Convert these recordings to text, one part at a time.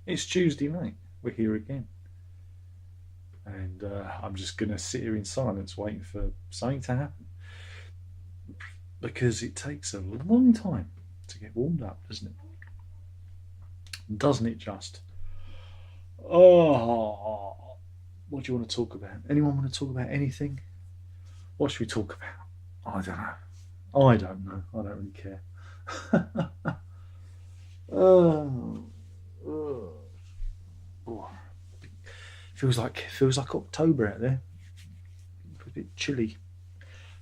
It's Tuesday night. We're here again. And I'm just going to sit here in silence waiting for something to happen. Because it takes a long time to get warmed up, doesn't it? Doesn't it just? Oh, what do you want to talk about? Anyone want to talk about anything? What should we talk about? I don't know. I don't know. I don't really care. oh, oh. Oh. Feels like October out there. A bit chilly.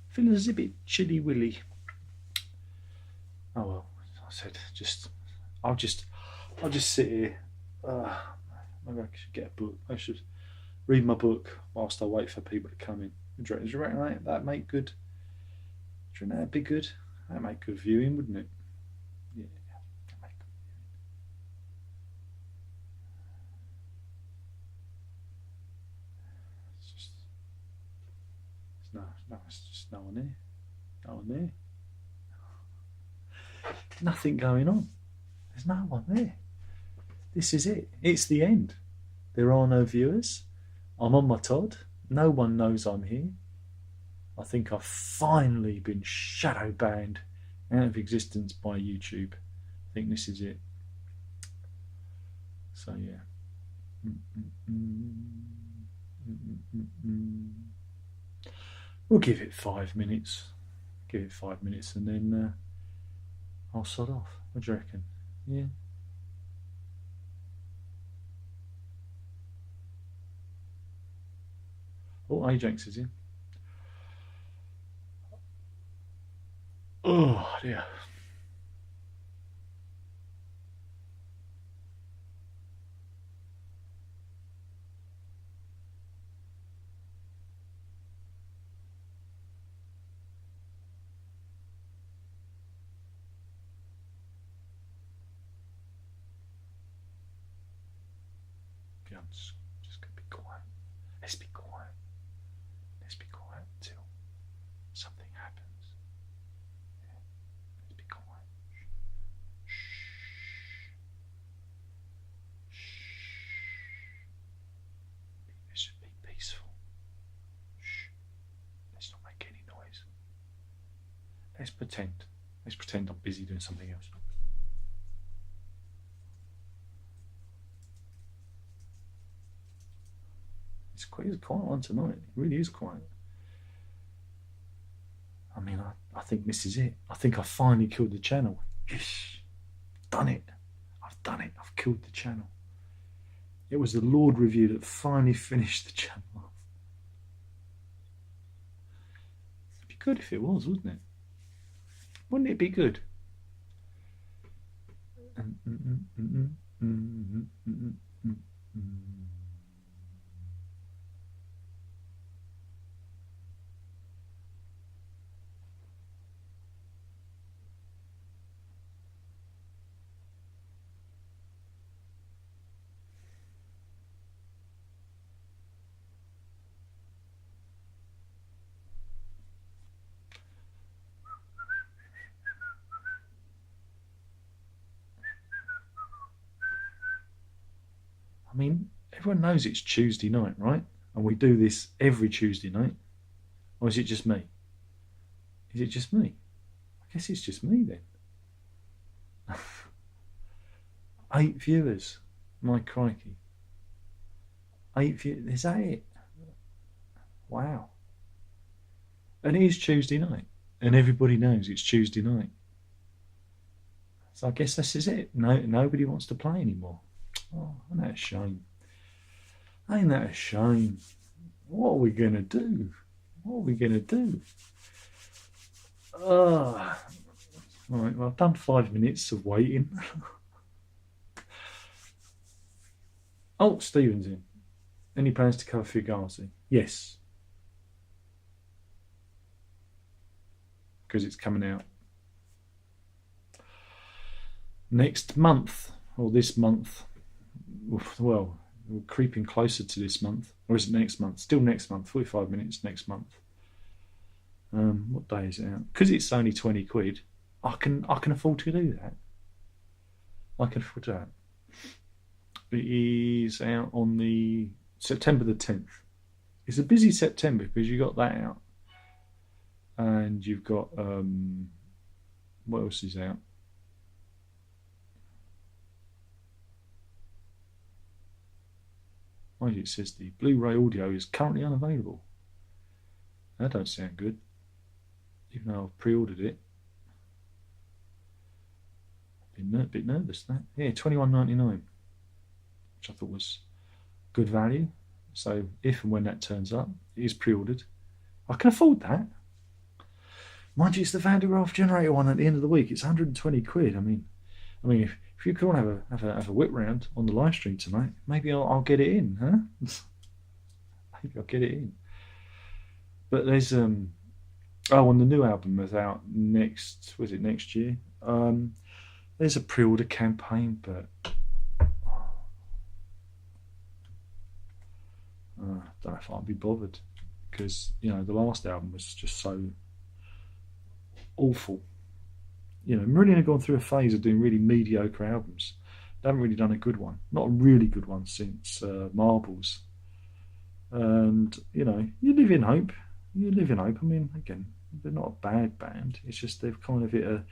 Feels a bit chilly willy. Oh well, I said I'll just sit here. Maybe I should get a book. I should read my book whilst I wait for people to come in. Do you reckon that make good? Do you reckon that'd be good? That'd make good viewing, wouldn't it? Yeah, that'd make good. It's just it's just no one there. No one there. Nothing going on. There's no one there. This is it. It's the end. There are no viewers. I'm on my Todd. No one knows I'm here. I think I've finally been shadow banned out of existence by YouTube. I think this is it. So yeah. We'll give it 5 minutes. Give it 5 minutes and then I'll sod off. What do you reckon? Yeah. Oh, Ajax is in. Oh dear. Okay, I'm just gonna be quiet. Let's be quiet. Let's be quiet until something happens. Yeah. Let's be quiet. This should be peaceful. Shh. Let's not make any noise. Let's pretend. Let's pretend I'm busy doing something else. It's a quiet one tonight. It really is quiet. I mean, I think this is it. I think I finally killed the channel. Yes, done it. I've done it. I've killed the channel. It was the Lord review that finally finished the channel off. It'd be good if it was, wouldn't it? Wouldn't it be good? I mean, everyone knows it's Tuesday night, right? And we do this every Tuesday night. Or is it just me? Is it just me? I guess it's just me then. 8 viewers. My crikey. 8 viewers. Is that it? Wow. And it is Tuesday night. And everybody knows it's Tuesday night. So I guess this is it. No, nobody wants to play anymore. Oh, ain't that a shame? Ain't that a shame? What are we going to do? What are we going to do? All right, well, I've done 5 minutes of waiting. Oh, Stephen's in. Any plans to cover Fugazi? Yes. Because it's coming out next month, or this month. Well, we're creeping closer to this month. Or is it next month? Still next month. 45 minutes next month. What day is it out? Because it's only 20 quid, I can afford to do that. I can afford that. It is out on the September the 10th. It's a busy September because you got that out, and you've got what else is out? Mind you, it says the Blu-ray audio is currently unavailable. That don't sound good, even though I've pre-ordered it. Been a bit nervous. That, yeah, $21.99, which I thought was good value. So if and when that turns up, it is pre-ordered. I can afford that. Mind you, it's the Van der Graaf generator one at the end of the week. It's 120 quid. I mean, if you could have a whip round on the live stream tonight, maybe I'll get it in, huh? Maybe I'll get it in. But there's and the new album is out next. Was it next year? There's a pre-order campaign, but I don't know if I'll be bothered, because the last album was just so awful. Marillion had gone through a phase of doing really mediocre albums. They haven't really done a good one, not a really good one since Marbles. And you live in hope. You live in hope. I mean, again, they're not a bad band. It's just they've kind of hit a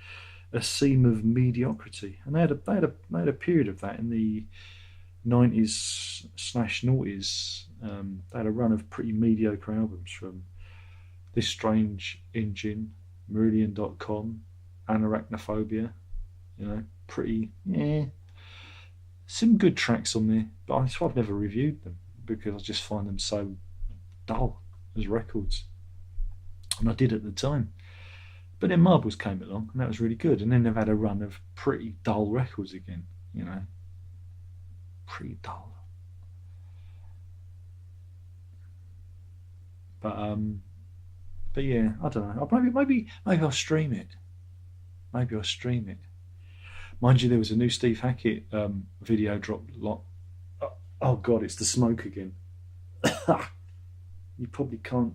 seam of mediocrity, and they had a period of that in the 90s/noughties. They had a run of pretty mediocre albums from This Strange Engine, Marillion.com, Anarachnophobia. Pretty, some good tracks on there, but I've never reviewed them because I just find them so dull as records, and I did at the time. But then Marbles came along, and that was really good. And then they've had a run of pretty dull records again. Pretty dull. But yeah, I don't know. Maybe I'll stream it. Maybe I'll stream it. Mind you, there was a new Steve Hackett video dropped. Oh God, it's the smoke again. You probably can't.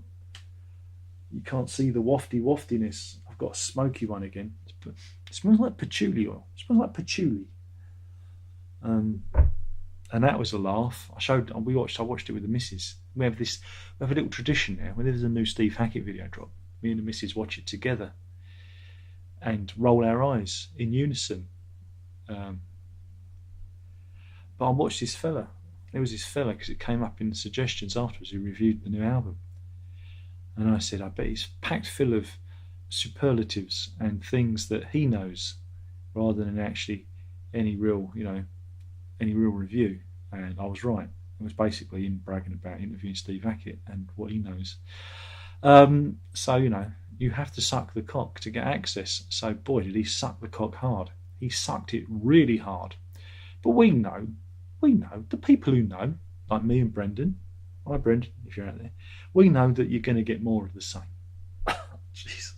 You can't see the waftiness. I've got a smoky one again. It smells like patchouli oil. It smells like patchouli. And that was a laugh. I watched it with the missus. We have a little tradition now. When there's a new Steve Hackett video drop, me and the missus watch it together and roll our eyes in unison. But I watched this fella. There was this fella, because it came up in the suggestions afterwards, who reviewed the new album. And I said, I bet he's packed full of superlatives and things that he knows, rather than actually any real review. And I was right. It was basically him bragging about interviewing Steve Hackett and what he knows. So you have to suck the cock to get access. So boy, did he suck the cock hard. He sucked it really hard. But we know, the people who know, like me and Brendan. Hi Brendan, if you're out there. We know that you're going to get more of the same. Jesus.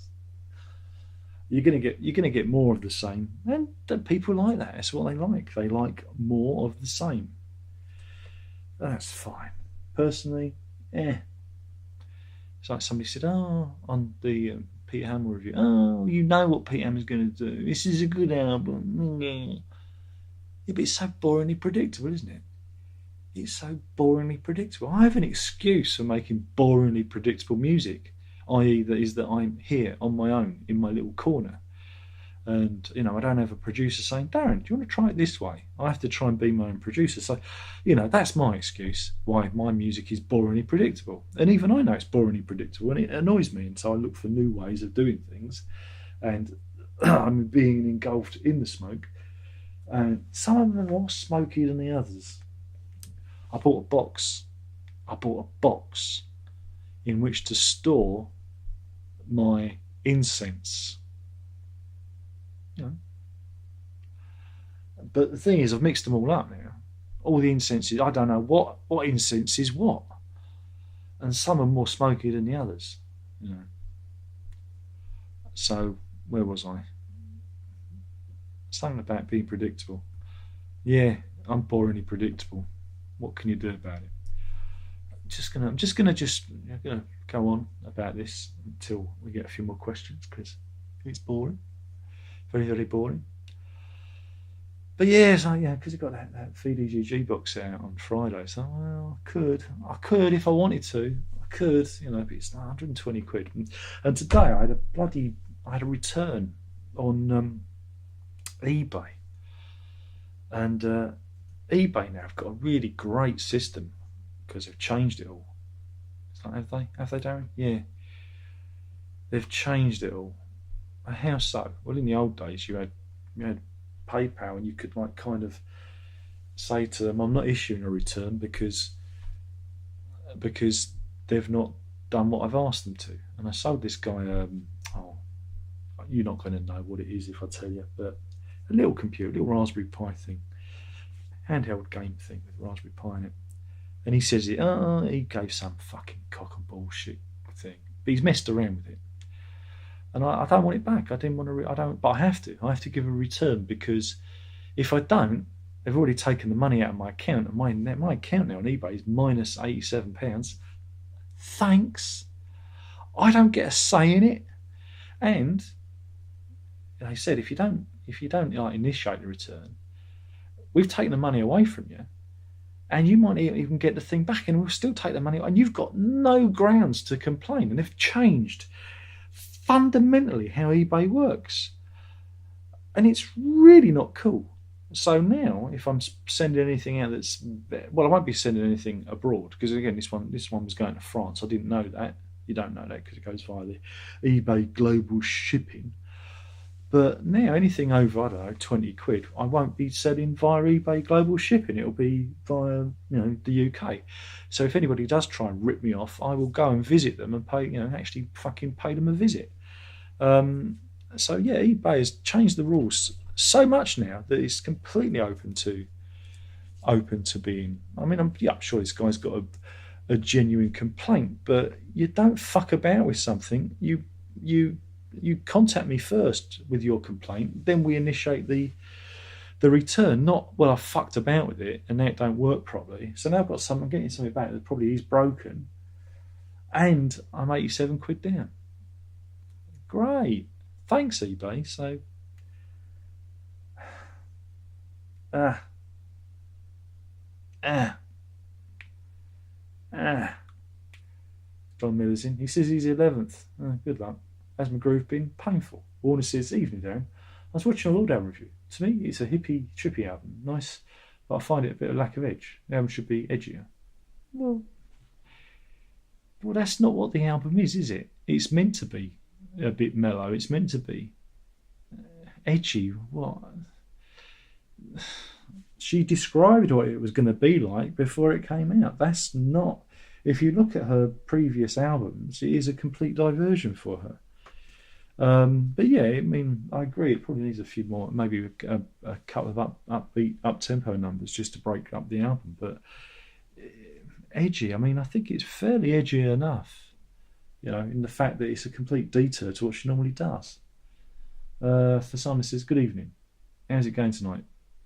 You're going to get more of the same, and the people like that. That's what they like. They like more of the same. That's fine. Personally, It's like somebody said, on the Peter Hammill review, you know what Peter Hamill's going to do. This is a good album. Yeah, but it's so boringly predictable, isn't it? It's so boringly predictable. I have an excuse for making boringly predictable music, i.e. that I'm here on my own in my little corner. And, I don't have a producer saying, Darren, do you want to try it this way? I have to try and be my own producer. So, that's my excuse why my music is boringly predictable. And even I know it's boringly predictable, and it annoys me. And so I look for new ways of doing things. And I'm being engulfed in the smoke. And some of them are more smoky than the others. I bought a box in which to store my incense. But the thing is, I've mixed them all up now. All the incenses, I don't know what incense is what. And some are more smoky than the others. So, where was I? Something about being predictable. Yeah, I'm boringly predictable. What can you do about it? I'm just gonna go on about this until we get a few more questions, because it's boring, very, very boring. But yeah, so yeah, because he got that VDGG box out on Friday. So well, I could if I wanted to, I could, but it's 120 quid. And today I had a return on eBay, and eBay now have got a really great system because they've changed it all. It's like, have they? Have they, Darren? Yeah, they've changed it all. How so? Well, in the old days, you had PayPal, and you could like kind of say to them, "I'm not issuing a return because they've not done what I've asked them to." And I sold this guy, oh, you're not going to know what it is if I tell you, but a little computer, a little Raspberry Pi thing, handheld game thing with Raspberry Pi in it. And he says he gave some fucking cock and bullshit thing, but he's messed around with it. And I don't want it back. I didn't want to. I don't. But I have to. I have to give a return because if I don't, they've already taken the money out of my account, and my account now on eBay is minus £87. Thanks. I don't get a say in it. And they said if you don't like, initiate the return, we've taken the money away from you, and you might even get the thing back, and we'll still take the money, and you've got no grounds to complain. And they've changed fundamentally how eBay works, and it's really not cool. So now, if I'm sending anything out I won't be sending anything abroad because again, this one was going to France. I didn't know that. You don't know that because it goes via the eBay global shipping. But now anything over, I don't know, 20 quid, I won't be selling via eBay global shipping. It'll be via, the UK. So if anybody does try and rip me off, I will go and visit them and pay, actually fucking pay them a visit. So yeah, eBay has changed the rules so much now that it's completely open to being. I mean, I'm sure this guy's got a genuine complaint, but you don't fuck about with something. You contact me first with your complaint, then we initiate the return. Not, well, I fucked about with it and now it don't work properly. So now I'm getting something back that probably is broken, and I'm 87 quid down. Great, thanks eBay. So ah ah ah. John Miller's in. He says he's 11th. Oh, good luck. Has my groove been painful? Warner says, evening, Darren. I was watching a Lord album review. To me, it's a hippie, trippy album. Nice, but I find it a bit of lack of edge. The album should be edgier. Well, that's not what the album is it? It's meant to be a bit mellow. It's meant to be edgy. What? She described what it was going to be like before it came out. That's not. If you look at her previous albums, it is a complete diversion for her. But yeah, I mean, I agree. It probably needs a few more, maybe a couple of upbeat, up tempo numbers just to break up the album. But edgy. I mean, I think it's fairly edgy enough. In the fact that it's a complete detour to what she normally does. For Simon says, good evening. How's it going tonight?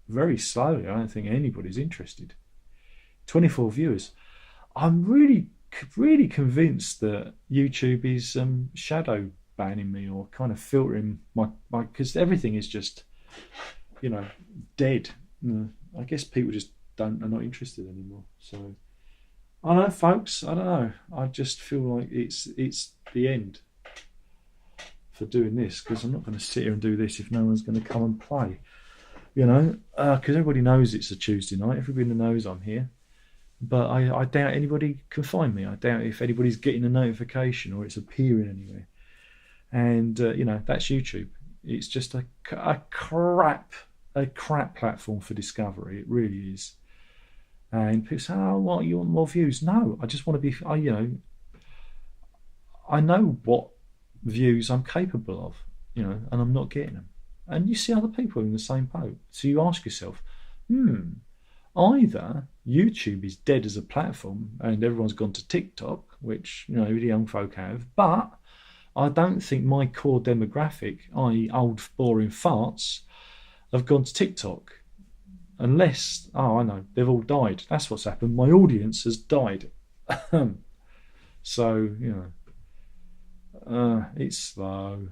Very slowly. I don't think anybody's interested. 24 viewers. I'm really, really convinced that YouTube is shadow banning me or kind of filtering my because everything is just, dead. I guess people just are not interested anymore. So I don't know, folks. I don't know. I just feel like it's the end for doing this because I'm not going to sit here and do this if no one's going to come and play. Because everybody knows it's a Tuesday night. Everybody knows I'm here. But I doubt anybody can find me. I doubt if anybody's getting a notification or it's appearing anywhere. And, that's YouTube. It's just a crap platform for discovery. It really is. And people say, oh, what, you want more views? No, I just want to be, I know what views I'm capable of, and I'm not getting them. And you see other people in the same boat. So you ask yourself, either YouTube is dead as a platform and everyone's gone to TikTok, which, the young folk have, but I don't think my core demographic, i.e. old boring farts, have gone to TikTok. Unless, I know, they've all died. That's what's happened. My audience has died. So, it's slow.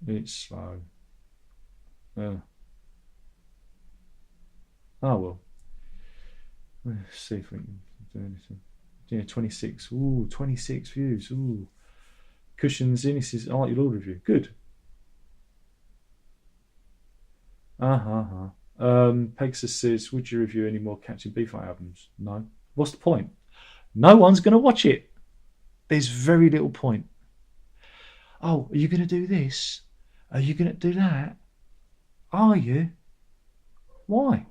It's slow. Oh well. Let's see if we can do anything. Yeah, 26. Ooh, 26 views. Ooh. Cushions Innes' I Like Your Lord review. Good. Pegasus says, would you review any more Captain Beefheart albums? No. What's the point? No one's going to watch it. There's very little point. Oh, are you going to do this? Are you going to do that? Are you? Why?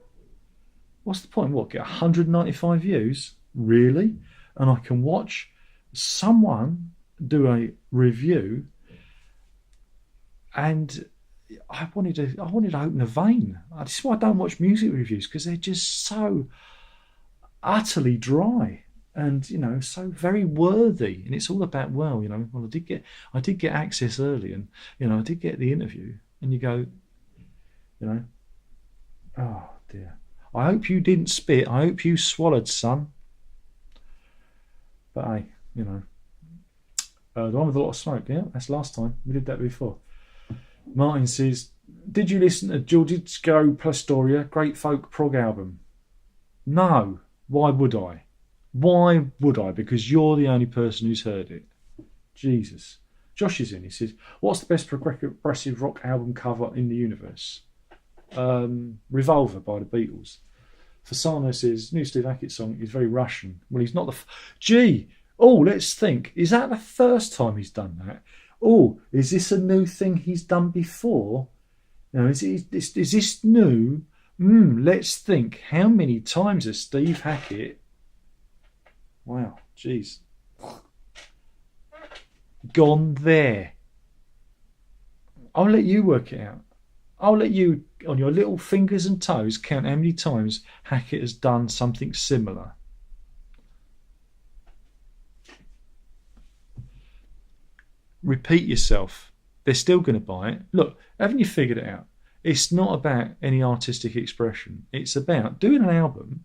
What's the point? What, get 195 views? Really? And I can watch someone do a review, and I wanted to open a vein. This is why I don't watch music reviews, because they're just so utterly dry and so very worthy. And it's all about, well, I did get access early, and I did get the interview, and you go, oh dear. I hope you didn't spit. I hope you swallowed, son. But hey, the one with a lot of smoke. Yeah, that's last time. We did that before. Martin says, did you listen to Giorgio Pastoria, Great Folk Prog album? No. Why would I? Why would I? Because you're the only person who's heard it. Jesus. Josh is in. He says, what's the best progressive rock album cover in the universe? Revolver by the Beatles. Fasano says, new Steve Hackett song is very Russian. Well, he's not let's think. Is that the first time he's done that? Oh, is this a new thing he's done before? Is this new? Let's think. How many times has Steve Hackett... Wow, jeez. Gone there. I'll let you work it out. I'll let you, on your little fingers and toes, count how many times Hackett has done something similar. Repeat yourself. They're still going to buy it. Look, haven't you figured it out? It's not about any artistic expression. It's about doing an album.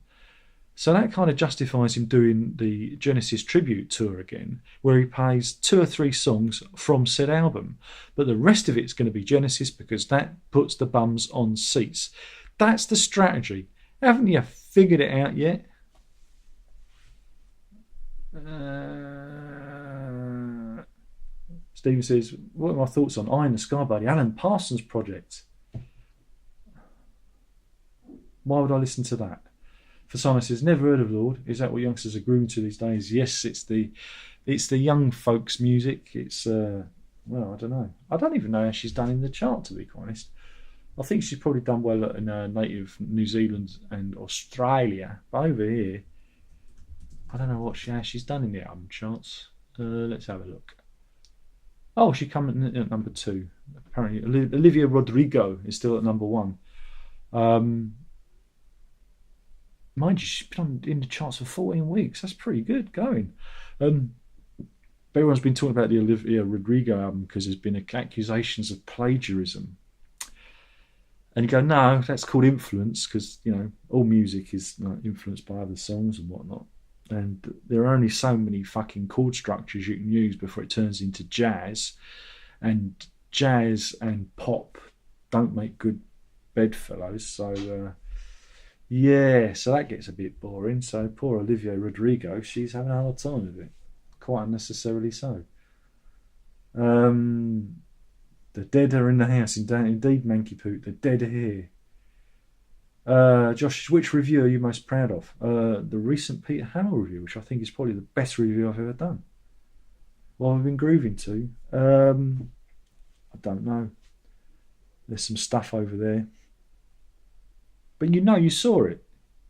So that kind of justifies him doing the Genesis tribute tour again, where he plays 2 or 3 songs from said album. But the rest of it's going to be Genesis, because that puts the bums on seats. That's the strategy. Haven't you figured it out yet? Stephen says, what are my thoughts on Eye in the Sky by the Alan Parsons Project? Why would I listen to that? Fasana says, never heard of Lord. Is that what youngsters are groomed to these days? Yes, it's the young folks' music. It's well, I don't know. I don't even know how she's done in the chart, to be quite honest. I think she's probably done well in native New Zealand and Australia. But over here, I don't know how she's done in the album charts. Let's have a look. Oh, she come in at number 2. Apparently, Olivia Rodrigo is still at number 1. Mind you, she's been in the charts for 14 weeks. That's pretty good going. Everyone's been talking about the Olivia Rodrigo album because there's been accusations of plagiarism. And you go, no, that's called influence, because, all music is influenced by other songs and whatnot. And there are only so many fucking chord structures you can use before it turns into jazz. And jazz and pop don't make good bedfellows. So... yeah, so that gets a bit boring. So poor Olivia Rodrigo, she's having a hard time with it. Quite unnecessarily so. The dead are in the house. Indeed, Manky Poot, the dead are here. Josh, which review are you most proud of? The recent Peter Hamill review, which I think is probably the best review I've ever done. What have I been grooving to? I don't know. There's some stuff over there. But you saw it.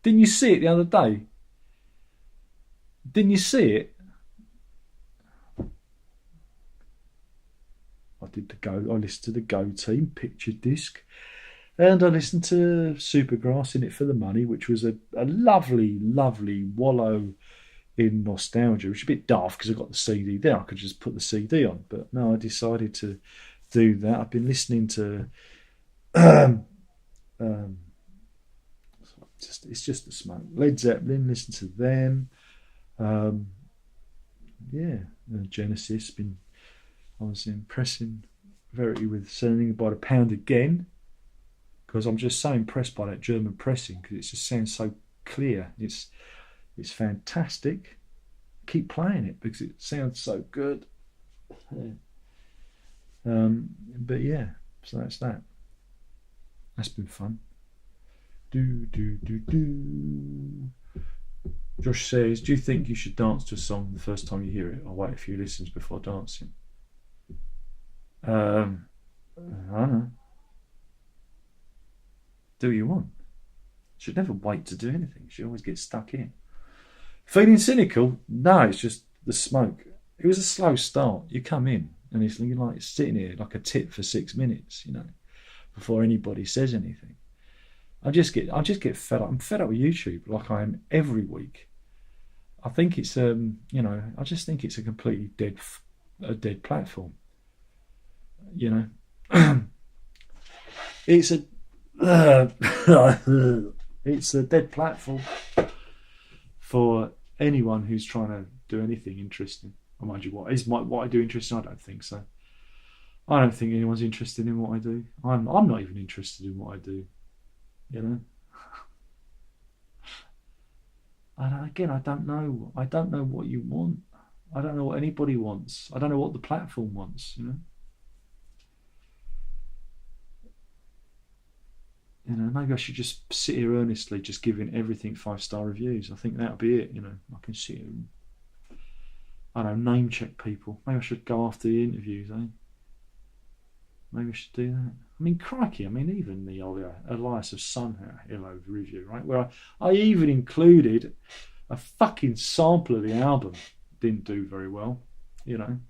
Didn't you see it the other day? Didn't you see it? I listened to the Go Team picture disc, and I listened to Supergrass, In It for the Money, which was a lovely, lovely wallow in nostalgia, which is a bit daft because I got the CD there. I could just put the CD on, but no, I decided to do that. I've been listening to it's just the smoke. Led Zeppelin, listen to them. Genesis. I was impressing Verity with Selling by the Pound again. because I'm just so impressed by that German pressing because it just sounds so clear. It's fantastic. Keep playing it because it sounds so good. But yeah, so that's that. That's been fun. Josh says, do you think you should dance to a song the first time you hear it, or wait a few listens before dancing? I don't know. Do what you want. Should never wait to do anything. Should always get stuck in. Feeling cynical? No, it's just the smoke. It was a slow start. You come in and it's like sitting here like a tit for 6 minutes, before anybody says anything. I just get fed up. I'm fed up with YouTube like I am every week. I think it's I just think it's a completely dead platform. It's a it's a dead platform for anyone who's trying to do anything interesting. I mind you, what I do interesting? I don't think so. I don't think anyone's interested in what I do. I'm not even interested in what I do. And again, I don't know. I don't know what you want. I don't know what anybody wants. I don't know what the platform wants. Maybe I should just sit here earnestly, just giving everything 5-star reviews. I think that'll be it. I can sit here and, I don't know, name check people. Maybe I should go after the interviews, Maybe I should do that. I mean, crikey, even the Elias of Sunhill review, right? Where I even included a fucking sample of the album. Didn't do very well, And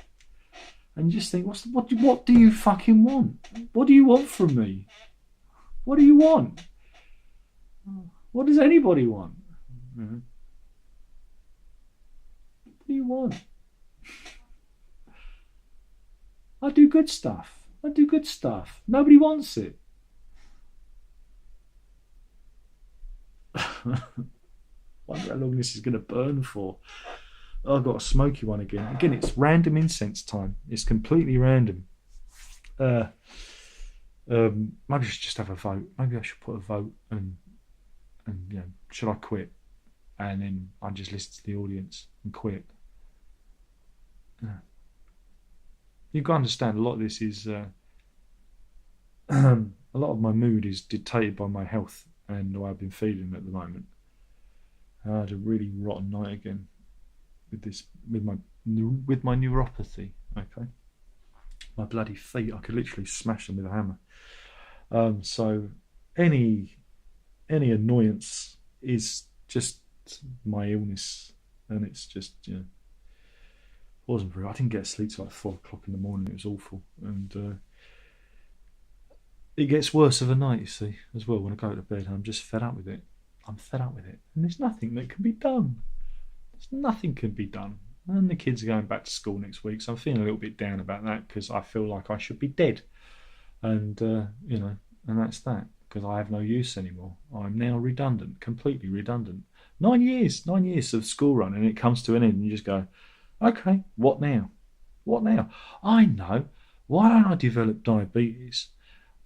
you just think, what do you fucking want? What do you want from me? What do you want? What does anybody want? What do you want? I do good stuff. Nobody wants it. Wonder how long this is going to burn for. I've got a smoky one again. Again, it's random incense time. It's completely random. Maybe I should just have a vote. Maybe I should put a vote and should I quit? And then I just listen to the audience and quit. You've got to understand, a lot of this is a lot of my mood is dictated by my health and the way I've been feeling at the moment. I had a really rotten night again with my neuropathy. Okay, my bloody feet, I could literally smash them with a hammer. So any annoyance is just my illness, and it's just wasn't very. I didn't get sleep till like 4 o'clock in the morning. It was awful, and it gets worse of a night, you see, as well. When I go to bed, I'm just fed up with it. And there's nothing that can be done. Nothing can be done. And the kids are going back to school next week, so I'm feeling a little bit down about that because I feel like I should be dead, and and that's that, because I have no use anymore. I'm now redundant, completely redundant. 9 years of school run, and it comes to an end, and you just go, okay, what now? I know. Why don't I develop diabetes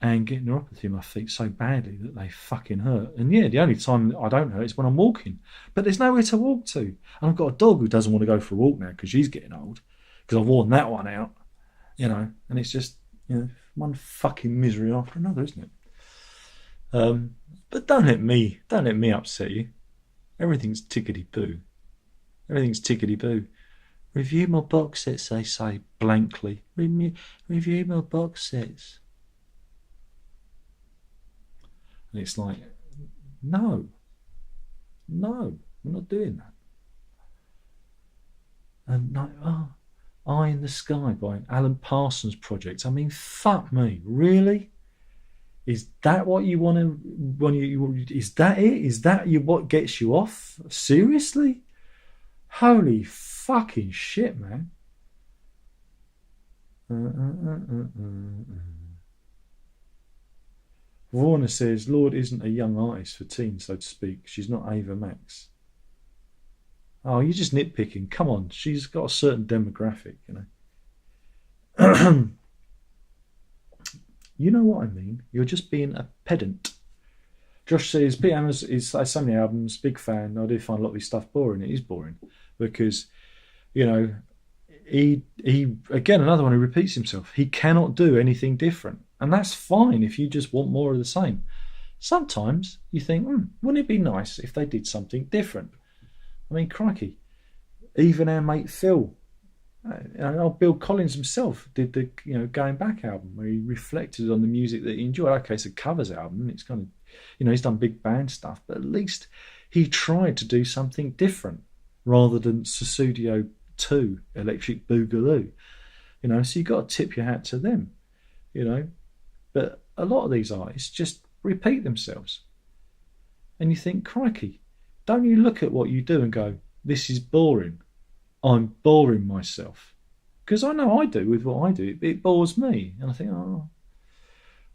and get neuropathy in my feet so badly that they fucking hurt? And yeah, the only time I don't hurt is when I'm walking. But there's nowhere to walk to. And I've got a dog who doesn't want to go for a walk now because she's getting old. Because I've worn that one out, And it's just, one fucking misery after another, isn't it? But don't let me upset you. Everything's tickety-boo. Review my box sets, they say blankly. Review my box sets. And it's like, no, we're not doing that. And Eye in the Sky by Alan Parsons Project. I mean, fuck me, really? Is that what you want to? Is that it? Is that what gets you off? Seriously? Holy fucking shit, man. Warner says Lord isn't a young artist for teens, so to speak. She's not Ava Max. Oh, you're just nitpicking. Come on, she's got a certain demographic, You know what I mean. You're just being a pedant. Josh says Pete Hammers is has so many albums, big fan. I do find a lot of his stuff boring. It is boring because you know he again another one who repeats himself. He cannot do anything different, and that's fine if you just want more of the same. Sometimes you think, wouldn't it be nice if they did something different? I mean, crikey, even our mate Phil, Bill Collins himself did the Going Back album where he reflected on the music that he enjoyed. Okay, it's a covers album. It's kind of he's done big band stuff, but at least he tried to do something different rather than Susudio 2 Electric Boogaloo. So you got to tip your hat to them. But a lot of these artists just repeat themselves, and you think, crikey, don't you look at what you do and go, this is boring. I'm boring myself. Because I know I do with what I do. It bores me. And I think,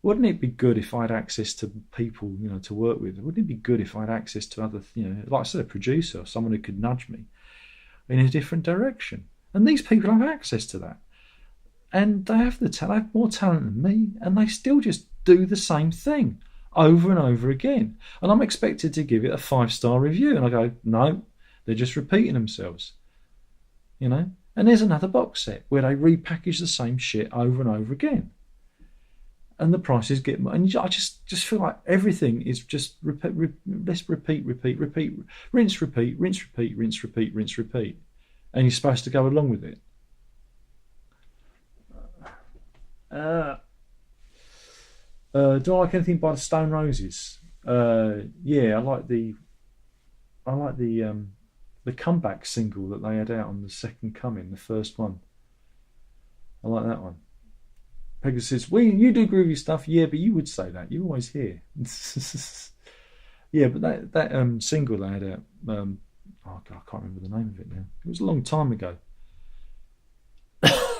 wouldn't it be good if I had access to people, to work with? Wouldn't it be good if I had access to other, like I said, a producer, someone who could nudge me in a different direction? And these people have access to that. And they have they have more talent than me, and they still just do the same thing over and over again. And I'm expected to give it a 5-star review. And I go, no, they're just repeating themselves. And there's another box set where they repackage the same shit over and over again, and the prices get more. And I just feel like everything is just let's repeat, rinse, repeat, rinse, repeat, rinse, repeat, rinse, repeat, and you're supposed to go along with it. Do I like anything by the Stone Roses? Yeah, I like the comeback single that they had out on the Second Coming, the first one. I like that one. Pegasus says, you do groovy stuff, yeah, but you would say that. You always hear. Yeah, but that single they had out, oh God, I can't remember the name of it now. It was a long time ago.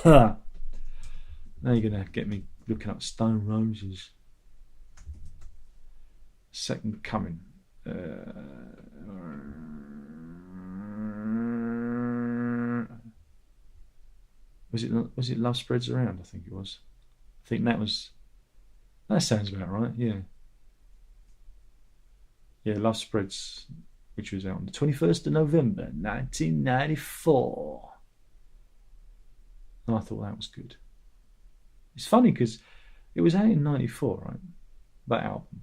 Now you're going to get me looking up Stone Roses. Second Coming. Was it Love Spreads Around? I think it was. I think that sounds about right. Yeah, Love Spreads, which was out on the 21st of November 1994, and I thought that was good. It's funny because it was out in 94, right, that album,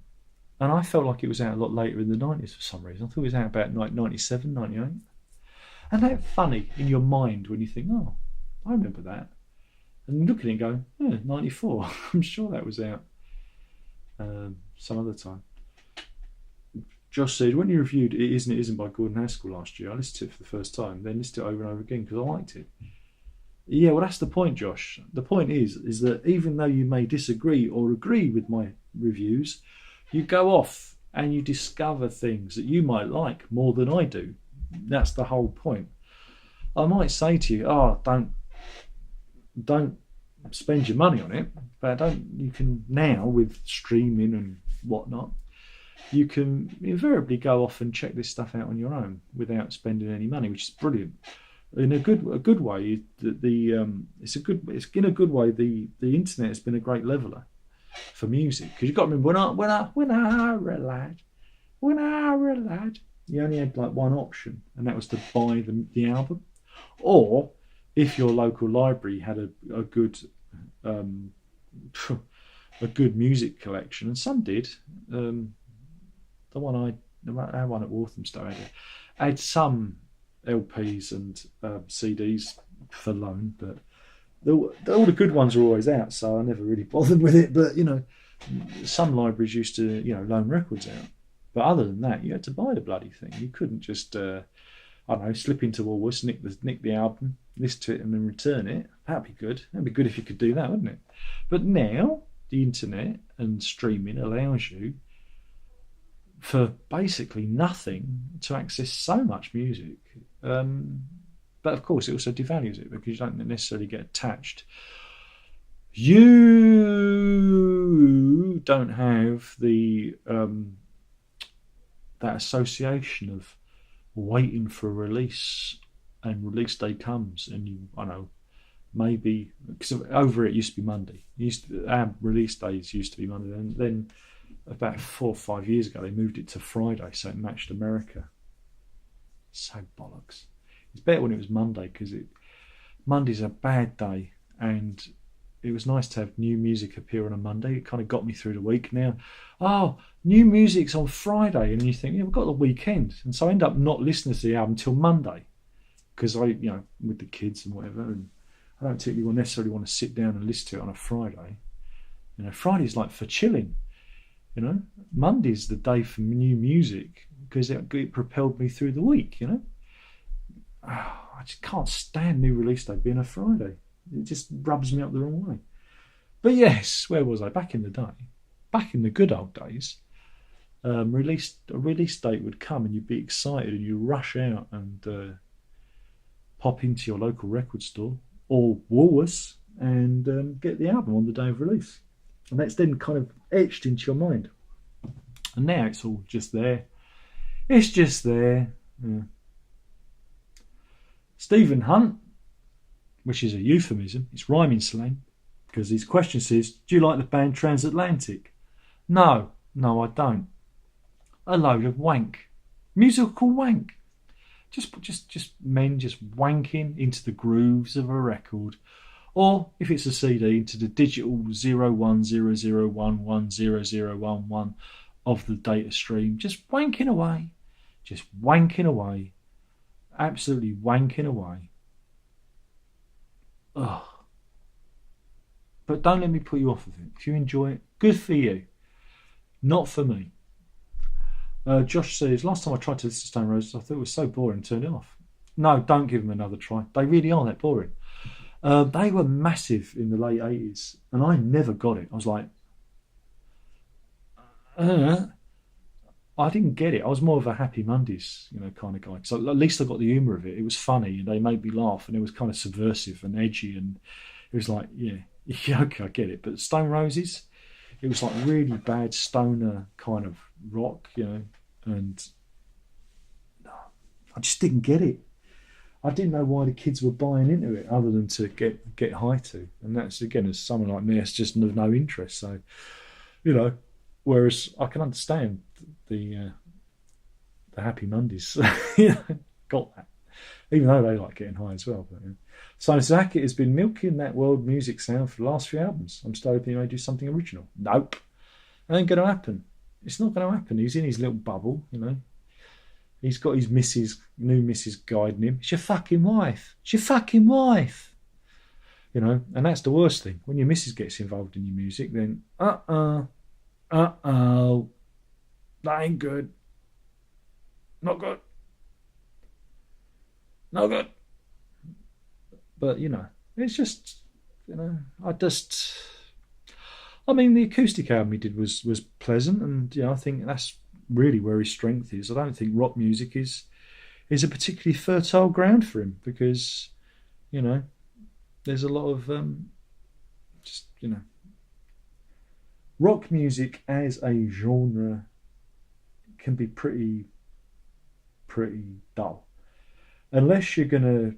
and I felt like it was out a lot later in the 90s for some reason. I thought it was out about 97, 98. And that's funny in your mind when you think, oh, I remember that. And you look at it and go, 94. I'm sure that was out some other time. Josh said, when you reviewed It Isn't by Gordon Haskell last year, I listened to it for the first time, then listened to it over and over again because I liked it. Yeah, well, that's the point, Josh. The point is that even though you may disagree or agree with my reviews, you go off and you discover things that you might like more than I do. That's the whole point. I might say to you, don't spend your money on it, but you can now, with streaming and whatnot, you can invariably go off and check this stuff out on your own without spending any money, which is brilliant. In a good way, it's in a good way. The internet has been a great leveler for music, because you've got to remember when I were a lad, you only had like one option, and that was to buy the album, or if your local library had a good music collection, and some did. The one our one at Walthamstow had some LPs and CDs for loan, but all the good ones were always out, so I never really bothered with it. But some libraries used to loan records out, but other than that, you had to buy the bloody thing. You couldn't just slip into Woolworths, nick the album, listen to it, and then return it. That'd be good. That'd be good if you could do that, wouldn't it? But now the internet and streaming allows you, for basically nothing, to access so much music. But of course, it also devalues it because you don't necessarily get attached. You don't have the that association of waiting for a release, and release day comes, and maybe, because over it used to be Monday. Our release days used to be Monday, and then about 4 or 5 years ago they moved it to Friday, so it matched America. So bollocks. It's better when it was Monday, because Monday's a bad day, and it was nice to have new music appear on a Monday. It kind of got me through the week. Now, new music's on Friday, and you think, yeah, we've got the weekend, and so I end up not listening to the album till Monday, because with the kids and whatever, and I don't particularly necessarily want to sit down and listen to it on a Friday. Friday's like for chilling. Monday's the day for new music, because it propelled me through the week. I just can't stand new release day being a Friday. It just rubs me up the wrong way. But yes, where was I? Back in the day, back in the good old days, a release date would come and you'd be excited and you'd rush out and pop into your local record store or Woolworths and get the album on the day of release. And that's then kind of etched into your mind. And now it's all just there. It's just there. Yeah. Stephen Hunt, which is a euphemism, it's rhyming slang, because his question says, do you like the band Transatlantic? No, I don't. A load of wank. Musical wank. Just men just wanking into the grooves of a record. Or, if it's a CD, into the digital 0100110011 of the data stream. Just wanking away. Just wanking away. Absolutely wanking away. Ugh. But don't let me put you off of it. If you enjoy it, good for you. Not for me. Josh says, last time I tried to listen to Stone Roses, I thought it was so boring and turned it off. No, don't give them another try. They really are that boring. They were massive in the late 80s, and I never got it. I was like, I didn't get it. I was more of a Happy Mondays, kind of guy. So at least I got the humour of it. It was funny, and they made me laugh, and it was kind of subversive and edgy, and it was like, yeah, okay, I get it. But Stone Roses, it was like really bad stoner kind of rock, and I just didn't get it. I didn't know why the kids were buying into it other than to get high to. And that's, again, as someone like me, it's just of no interest. So, whereas I can understand the Happy Mondays. Got that. Even though they like getting high as well. But, yeah. So Zackett has been milking that world music sound for the last few albums. I'm still hoping he may do something original. Nope. It ain't going to happen. It's not going to happen. He's in his little bubble, He's got his new missus guiding him. It's your fucking wife. It's your fucking wife. And that's the worst thing. When your missus gets involved in your music, then, that ain't good. Not good. Not good. But, it's just, the acoustic album he did was pleasant, and, I think that's really where his strength is. I don't think rock music is a particularly fertile ground for him, because there's a lot of rock music as a genre can be pretty dull unless you're going to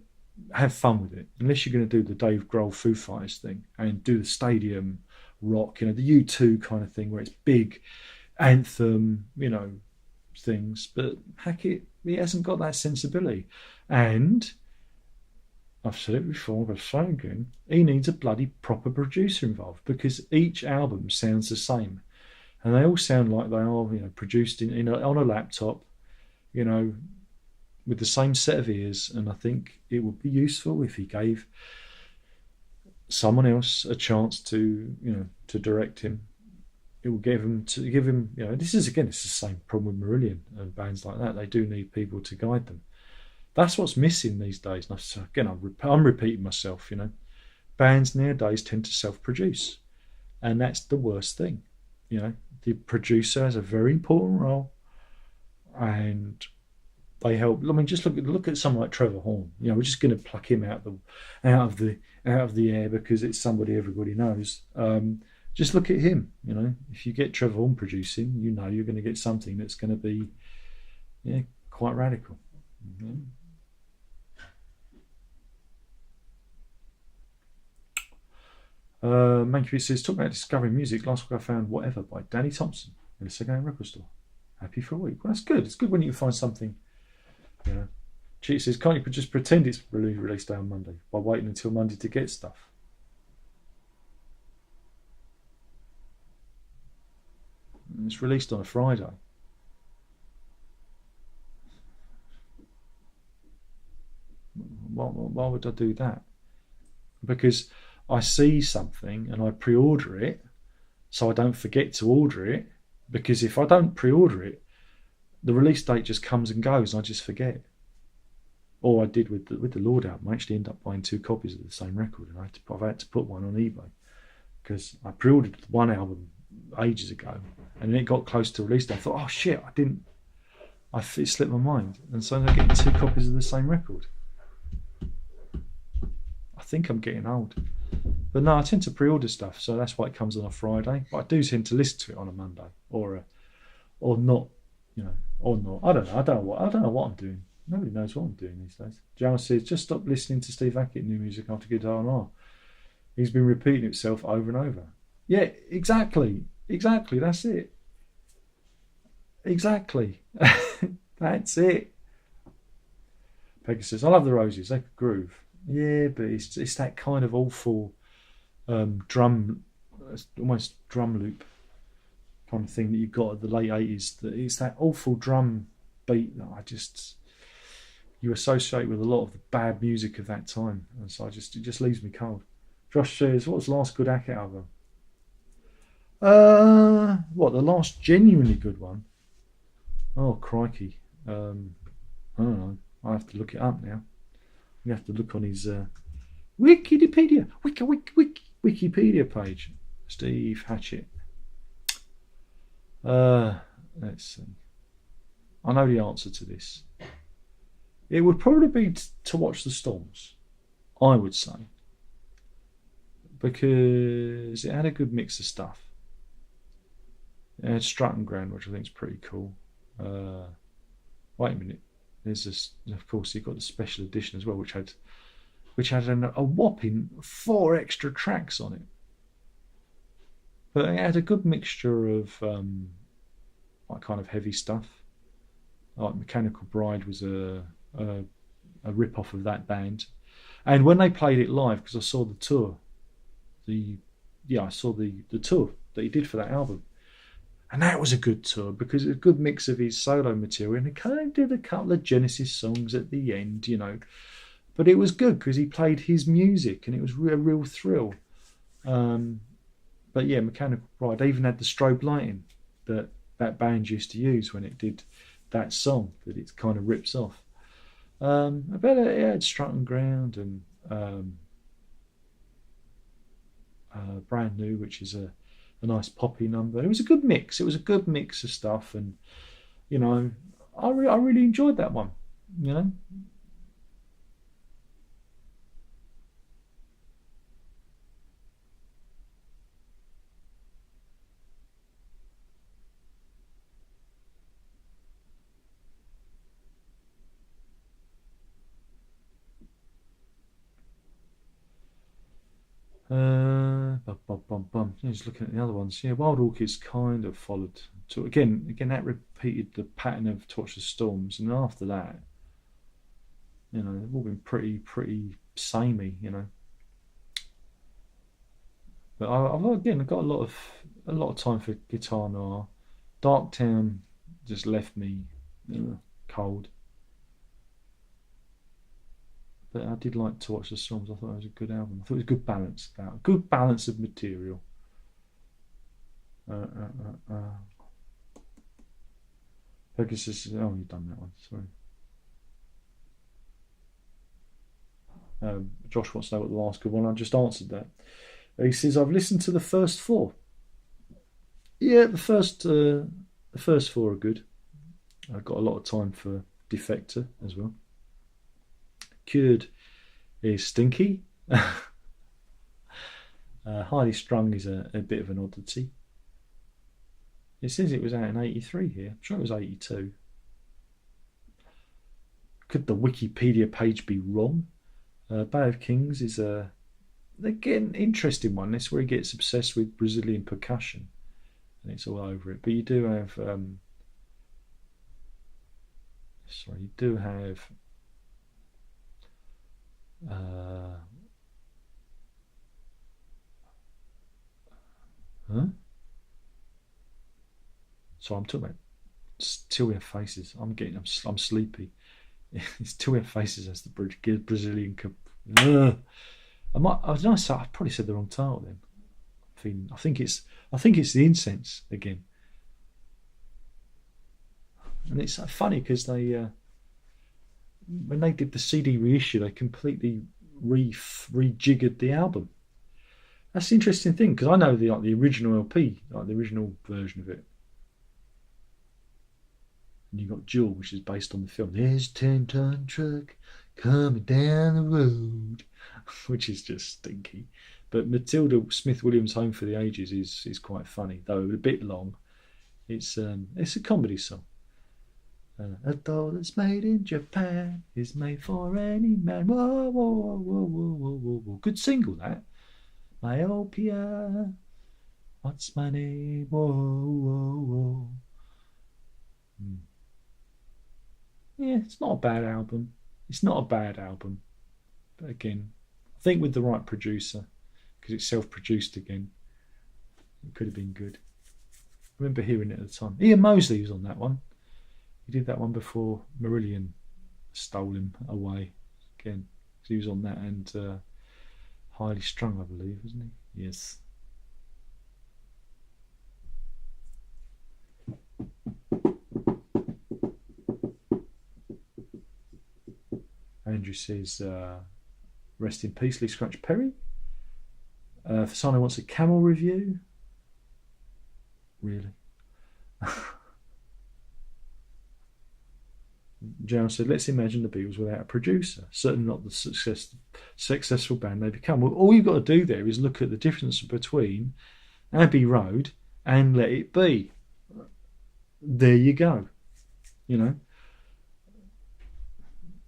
have fun with it, unless you're going to do the Dave Grohl Foo Fighters thing and do the stadium rock, the U2 kind of thing where it's big anthem, things. But Hackett, he hasn't got that sensibility. And I've said it before, but so again, he needs a bloody proper producer involved, because each album sounds the same. And they all sound like they are, produced on a laptop, with the same set of ears. And I think it would be useful if he gave someone else a chance to direct him. It will give him, this is the same problem with Marillion and bands like that. They do need people to guide them. That's what's missing these days. And again, I'm repeating myself, Bands nowadays tend to self-produce. And that's the worst thing. The producer has a very important role, and they help. Just look at someone like Trevor Horn. We're just going to pluck him out of the air because it's somebody everybody knows. Just look at him. If you get Trevor Horn producing, you're going to get something that's going to be, quite radical. Mankiewicz says, talking about discovering music, last week I found Whatever by Danny Thompson in a second-hand record store. Happy for a week. Well, that's good. It's good when you find something, you know. Cheat says, can't you just pretend it's release day on Monday by waiting until Monday to get stuff? And it's released on a Friday. Why would I do that? Because I see something and I pre-order it, so I don't forget to order it. Because if I don't pre-order it, the release date just comes and goes, and I just forget. Or I did with the Lord album. I actually ended up buying 2 copies of the same record, and I've had to put one on eBay because I pre-ordered one album ages ago, and then it got close to release day. I thought, oh shit, it slipped my mind, and so I'm getting 2 copies of the same record. I think I'm getting old. But no, I tend to pre-order stuff, so that's why it comes on a Friday. But I do tend to listen to it on a Monday, or not, or not. I don't know what I'm doing. Nobody knows what I'm doing these days. Giles says, just stop listening to Steve Hackett new music after Guitar and R. He's been repeating himself over and over. Yeah, exactly. That's it. Exactly. That's it. Peggy says, I love the Roses. They could groove. Yeah, but it's that kind of awful drum, almost drum loop kind of thing that you got at the late 80s. It's that awful drum beat that you associate with a lot of the bad music of that time, and so it just leaves me cold. Josh says, what was the last good Hackett album? The last genuinely good one? Oh, crikey. I don't know. I have to look it up now. You have to look on his Wikipedia page. Steve Hatchett. Let's see. I know the answer to this. It would probably be To Watch the Storms, I would say, because it had a good mix of stuff. It had Strut and Ground, which I think is pretty cool. Wait a minute. There's this, of course, you've got the special edition as well, which had a whopping 4 extra tracks on it. But it had a good mixture of like kind of heavy stuff. Like Mechanical Bride was a rip-off of that band. And when they played it live, because I saw the tour, I saw the tour that he did for that album. And that was a good tour because it was a good mix of his solo material, and he kind of did a couple of Genesis songs at the end, But it was good because he played his music, and it was a real thrill. But yeah, Mechanical Bride even had the strobe lighting that band used to use when it did that song that it kind of rips off. But it had Strut and Ground and Brand New, which is a nice poppy number. It was a good mix. It was a good mix of stuff, and I really enjoyed that one. Just looking at the other ones. Yeah, Wild Orchids kind of followed. So again, that repeated the pattern of To Watch the Storms, and after that, they've all been pretty samey, But I've got a lot of time for Guitar Noir. Darktown just left me cold. But I did like To Watch the Storms. I thought it was a good album. I thought it was a good balance of material. Pegasus says, oh, you've done that one. Sorry. Josh wants to know what the last good one. I just answered that. He says, I've listened to the first 4. Yeah, the first 4 are good. I've got a lot of time for Defector as well. Cured is stinky. Highly Strung is a bit of an oddity. It says it was out in 83 here. I'm sure it was 82. Could the Wikipedia page be wrong? Bay of Kings is a again, interesting one. That's where he gets obsessed with Brazilian percussion, and it's all over it. But you do have, sorry, you do have, huh? So I'm talking about Till We Have Faces. I'm sleepy. It's Till We Have Faces as the Brazilian. I probably said the wrong title then. I think it's the Incense again. And it's funny because when they did the CD reissue, they completely rejiggered the album. That's the interesting thing, because I know the original LP, like the original version of it. And you got Jewel, which is based on the film. There's a 10-ton truck coming down the road, which is just stinky. But Matilda Smith Williams' Home for the Ages is quite funny, though a bit long. It's a comedy song. A doll that's made in Japan is made for any man. Whoa, whoa, whoa, whoa, whoa, whoa, whoa. Good single, that. Myopia. What's my name? Whoa, whoa, whoa. Yeah, it's not a bad album. But again, I think with the right producer, because it's self-produced again, it could have been good. I remember hearing it at the time. Ian Mosley was on that one. He did that one before Marillion stole him away again. So he was on that and Highly Strung, I believe, wasn't he? Yes. Andrew says, rest in peace, Lee Scratch Perry. Fasano wants a Camel review. Really? Gerald said, let's imagine the Beatles without a producer. Certainly not the successful band they become. Well, all you've got to do there is look at the difference between Abbey Road and Let It Be. There you go. You know?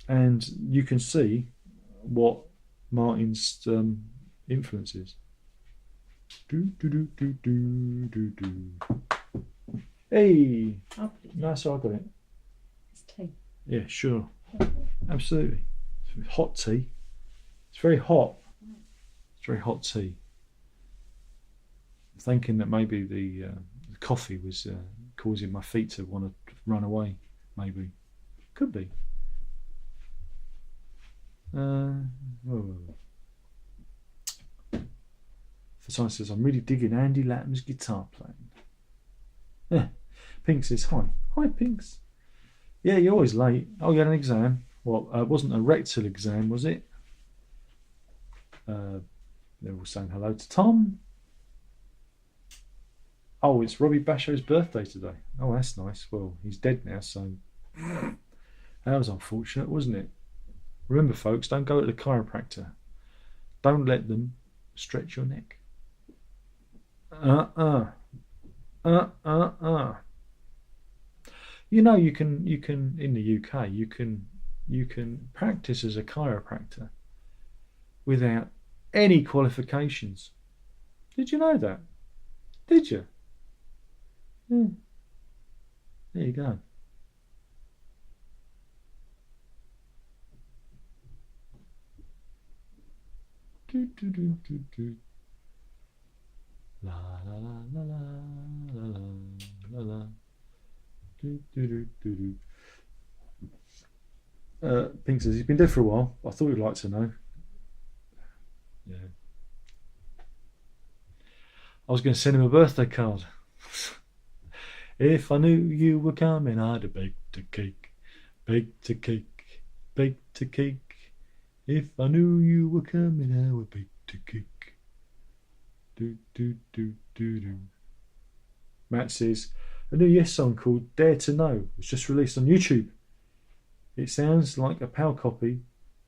And you can see what Martin's influence is. Hey! No, so I got it. It's tea. Yeah, sure. Absolutely. It's hot tea. It's very hot. It's very hot tea. I'm thinking that maybe the coffee was causing my feet to want to run away. Maybe. Could be. Fasano says, I'm really digging Andy Latham's guitar playing. Yeah. Pink says, hi. Hi, Pinks. Yeah, you're always late. Oh, you had an exam. Well, it wasn't a rectal exam, was it? They're all saying hello to Tom. Oh, it's Robbie Basho's birthday today. Oh, that's nice. Well, he's dead now, so that was unfortunate, wasn't it? Remember, folks, don't go to the chiropractor. Don't let them stretch your neck. You know, you can in the UK, you can practice as a chiropractor without any qualifications. Did you know that? Did you? Yeah. There you go. La la la la la la la la. Pink says he's been dead for a while. I thought you'd like to know. Yeah. I was going to send him a birthday card. If I knew you were coming, I'd have baked a cake, baked a cake, baked a cake. If I knew you were coming, I would bake a cake. Do do do do do. Matt says, a new Yes song called Dare to Know was just released on YouTube. It sounds like a PAL copy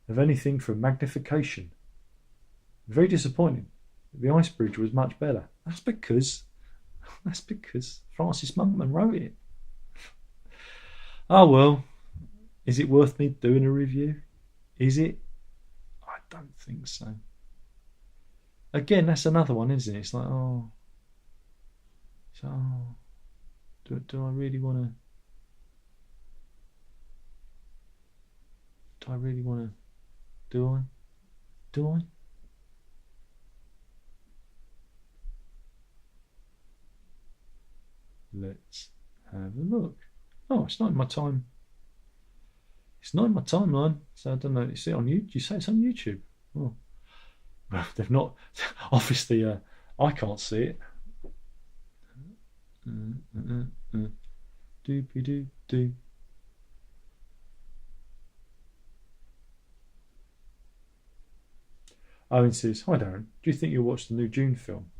of anything from Magnification. Very disappointing. The Ice Bridge was much better. That's because Francis Monkman wrote it. Oh well, is it worth me doing a review? Is it? I don't think so. Again, that's another one, isn't it? It's like, do I really want to? Do I really want to? Do I? Do I? Let's have a look. Oh, it's not in my time. It's not in my timeline, so I don't know. You see it on YouTube? You say it's on YouTube? Oh, well, they've not. Obviously, I can't see it. Doopy doo doo. Owen says, "Hi Darren. Do you think you'll watch the new Dune film?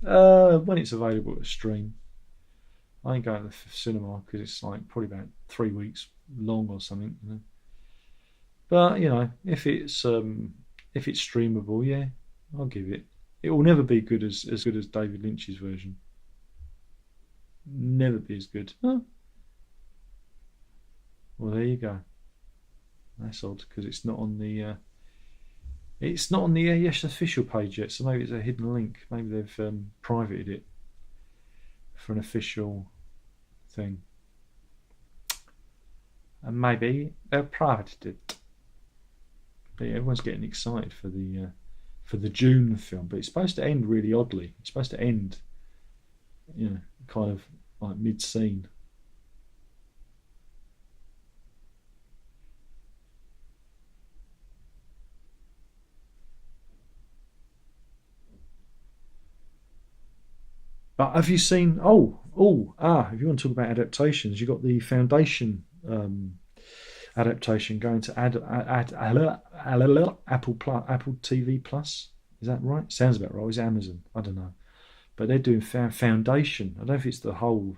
When it's available to stream. I ain't going to the cinema because it's like probably about 3 weeks long or something. You know? But you know, if it's streamable, yeah, I'll give it. It will never be as good as David Lynch's version. Never be as good. Oh, well, there you go. That's odd because it's not on the Yes official page yet. So maybe it's a hidden link. Maybe they've privated it for an official thing. And maybe they've privated it. But yeah, everyone's getting excited for the June film, but it's supposed to end really oddly. It's supposed to end, you know, kind of like mid-scene. But have you seen? If you want to talk about adaptations, you got the Foundation adaptation going to Apple TV Plus. Is that right? Sounds about right. Is it Amazon? I don't know. But they're doing Foundation. I don't know if it's the whole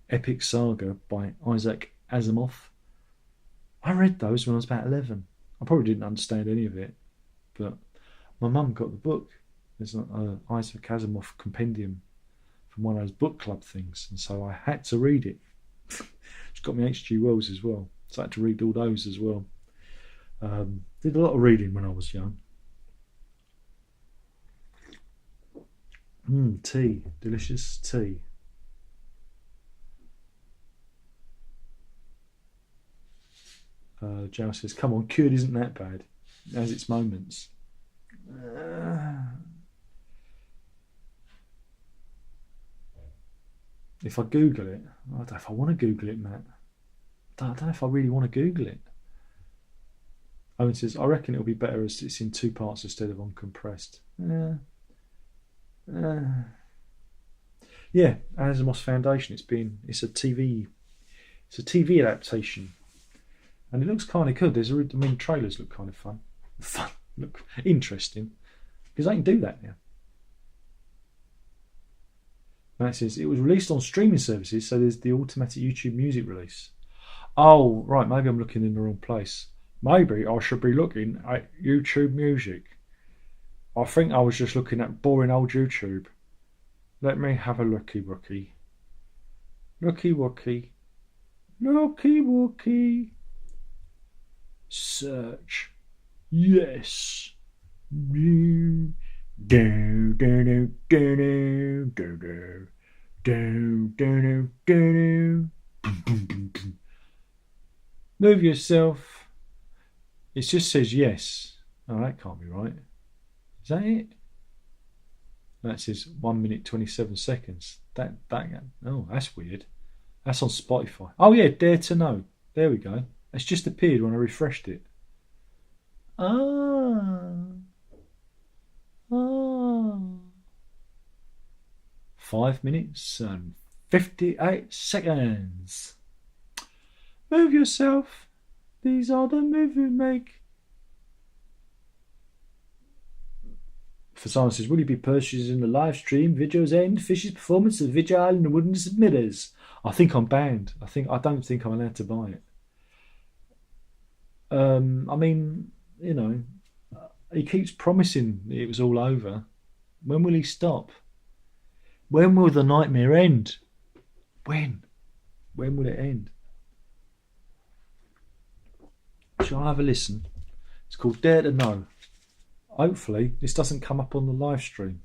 epic saga by Isaac Asimov. I read those when I was about 11. I probably didn't understand any of it, but my mum got the book. There's an Isaac Asimov compendium from one of those book club things, and so I had to read it. It's got me H.G. Wells as well, so I had to read all those as well. Did a lot of reading when I was young. Tea, delicious tea. Joe says, "Come on, Cured isn't that bad. It has its moments." If I Google it, I don't know if I want to Google it, Matt. I don't know if I really want to Google it. Owen says, "I reckon it'll be better as it's in two parts instead of uncompressed." Yeah, Asimov's Foundation. It's a TV adaptation, and it looks kind of good. Trailers look kind of fun, look interesting because they can do that now. Matt says it was released on streaming services, so there's the automatic YouTube Music release. Oh, right, maybe I'm looking in the wrong place. Maybe I should be looking at YouTube Music. I think I was just looking at boring old YouTube. Let me have a looky wookie. Looky wookie. Looky wookie. Search. Yes. Do do do do do do do do do. Move yourself. It just says yes. Oh, that can't be right. Is that it? That says 1 minute 27 seconds. Oh, that's weird. That's on Spotify. Oh yeah, Dare to Know. There we go. It's just appeared when I refreshed it. Ah. 5 minutes and 58 seconds. Move yourself. These are the moves we make. For Simon says, will you be purchasing the live stream videos end Fish's performance of Video Island and Wooden Submitters? I think I'm banned. I don't think I'm allowed to buy it. He keeps promising it was all over. When will he stop? When will the nightmare end? When? When will it end? Shall I have a listen? It's called Dare to Know. Hopefully, this doesn't come up on the live stream.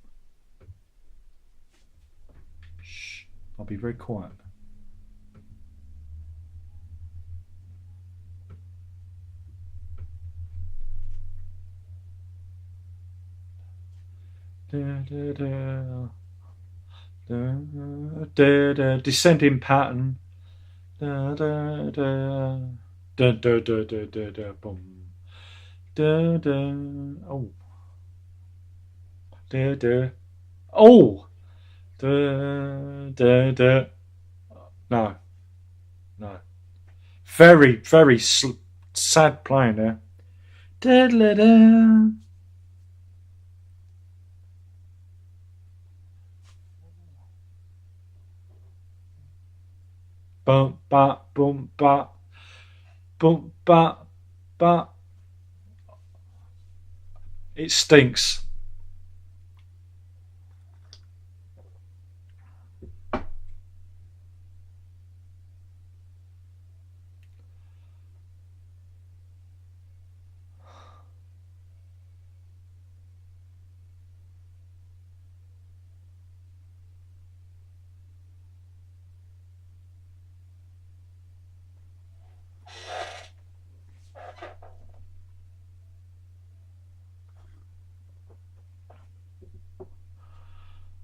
Shh, I'll be very quiet. Descending pattern. Boom. Oh. Oh. No. No. Very, very sad playing there. Boom, ba, boom, ba, boom, ba, ba. It stinks.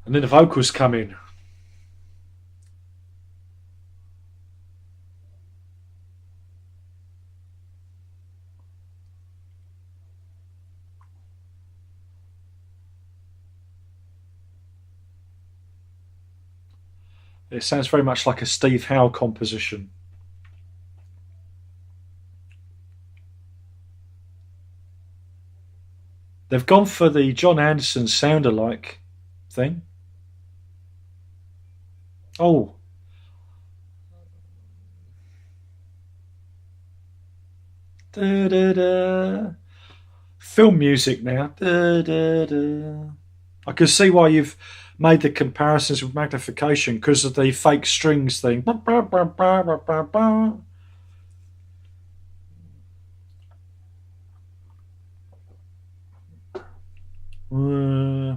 And then the vocals come in. It sounds very much like a Steve Howe composition. They've gone for the John Anderson sound-alike thing. Oh. Da, da, da. Film music now. Da, da, da. I can see why you've made the comparisons with magnification because of the fake strings thing. Wah,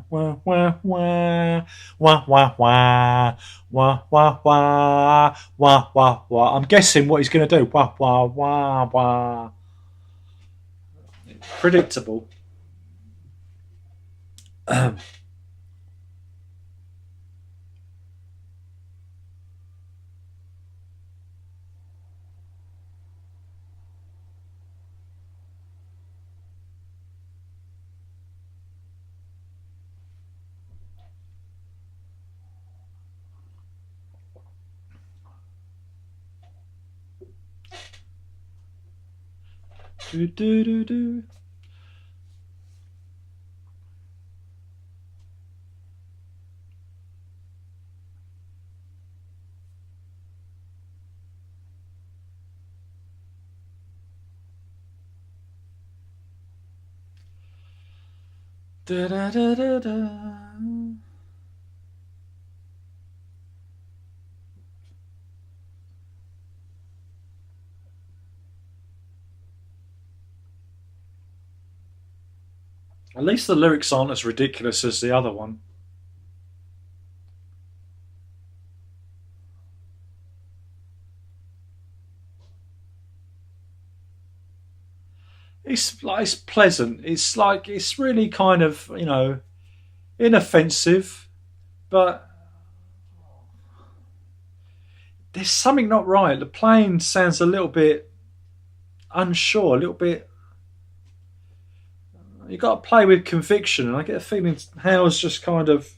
wah, wah, wah, wah, wah, wah, wah, wah, wah, wah, wah. I'm guessing what he's going to do. Wah, wah, wah, wah. Predictable. Do, do, do, do. Da, da, da, da, da. At least the lyrics aren't as ridiculous as the other one. It's pleasant. It's really kind of inoffensive, but there's something not right. The playing sounds a little bit unsure, a little bit. You got to play with conviction, and I get a feeling Howe's just kind of.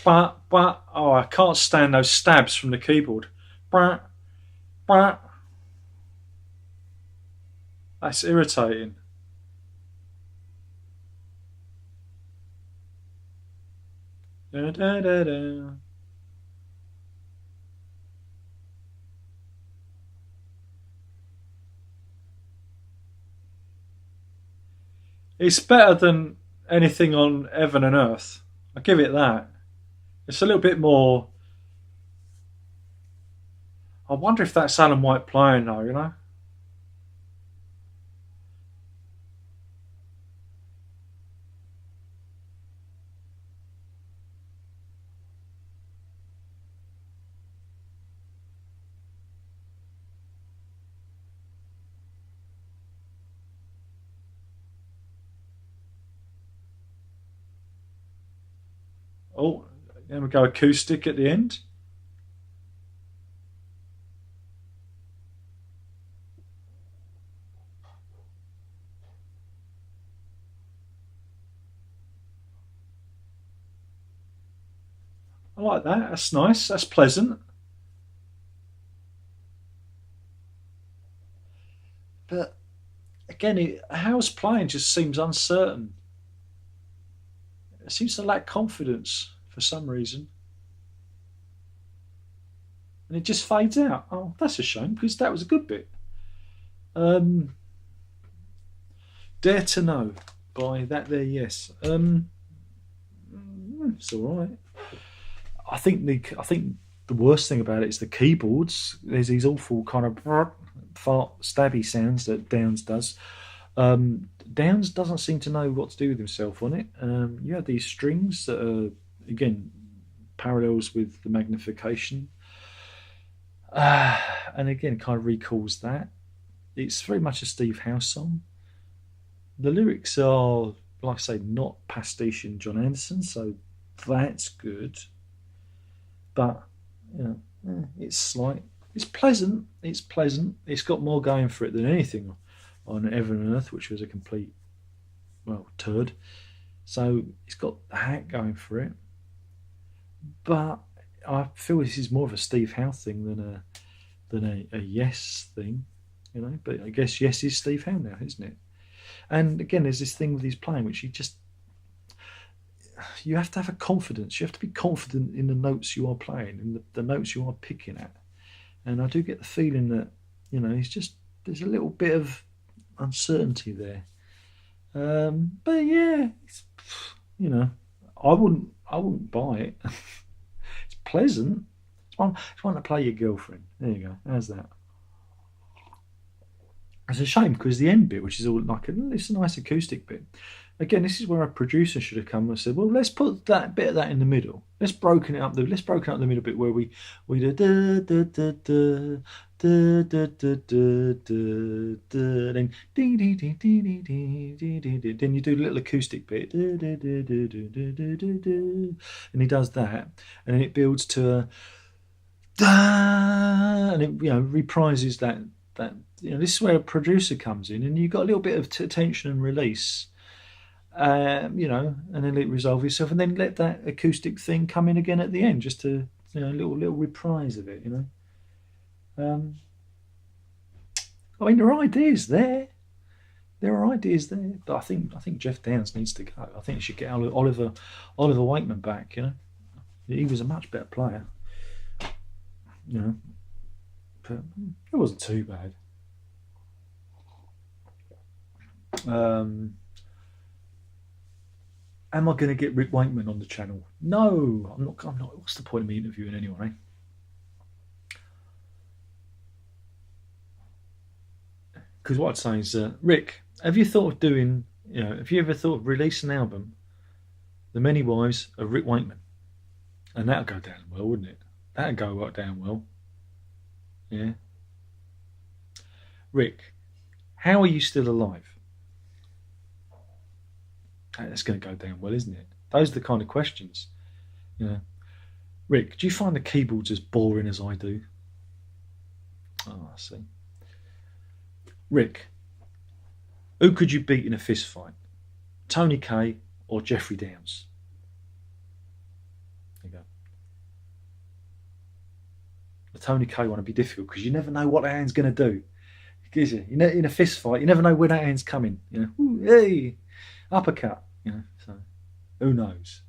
But oh, I can't stand those stabs from the keyboard. But that's irritating. Da, da, da, da. It's better than anything on Heaven and Earth. I give it that. It's a little bit more. I wonder if that's Alan White playing though, you know? Oh, then we go acoustic at the end. I like that. That's nice. That's pleasant. But again, Howe's playing just seems uncertain. It seems to lack confidence for some reason. And it just fades out. Oh, that's a shame because that was a good bit. Um, Dare to Know by That There Yes. It's all right. I think the worst thing about it is the keyboards. There's these awful kind of fart stabby sounds that Downes does. Downes doesn't seem to know what to do with himself on it. You have these strings that are again parallels with the magnification, and again kind of recalls that. It's very much a Steve Howe song. The lyrics are, like I say, not pastiche in John Anderson, so that's good. But you know, it's slight. It's pleasant. It's pleasant. It's got more going for it than anything on Heaven and Earth, which was a complete turd. So it's got that going for it. But I feel this is more of a Steve Howe thing than a Yes thing, you know. But I guess Yes is Steve Howe now, isn't it? And again, there's this thing with his playing, which you have to have a confidence. You have to be confident in the notes you are playing, in the notes you are picking at. And I do get the feeling that he's just there's a little bit of uncertainty there. But yeah, you know, I wouldn't buy it. It's pleasant. It's one to play your girlfriend. There you go. How's that? It's a shame because the end bit, which is all it's a nice acoustic bit. Again, this is where a producer should have come and said, "Well, let's put that bit of that in the middle. Let's broken up the middle bit where we do da da da da da da da da da da then ding ding ding ding ding ding ding ding ding. Then you do a little acoustic bit, da, da, da, da, da, da, da, da, da. And he does that, and then it builds to a da, and it reprises that. This is where a producer comes in, and you've got a little bit of tension and release, and then let it resolve itself, and then let that acoustic thing come in again at the end, just to a little reprise of it. I mean, there are ideas there. There are ideas there, but I think Jeff Downes needs to go. I think he should get Oliver Wakeman back. He was a much better player. But it wasn't too bad. Am I going to get Rick Wakeman on the channel? No, I'm not. I'm not. What's the point of me interviewing anyone? Because what I'd say is, Rick, have you thought of doing? Have you ever thought of releasing an album, "The Many Wives of Rick Wakeman"? And that'd go down well, wouldn't it? That'd go right down well. Yeah. Rick, how are you still alive? That's going to go down well, isn't it? Those are the kind of questions. Rick, do you find the keyboards as boring as I do? Oh, I see. Rick, who could you beat in a fist fight? Tony Kaye or Jeffrey Downes? There you go. The Tony Kaye one would be difficult because you never know what that hand's going to do. Gives you. In a fist fight, you never know when that hand's coming. Ooh, hey, uppercut. So who knows?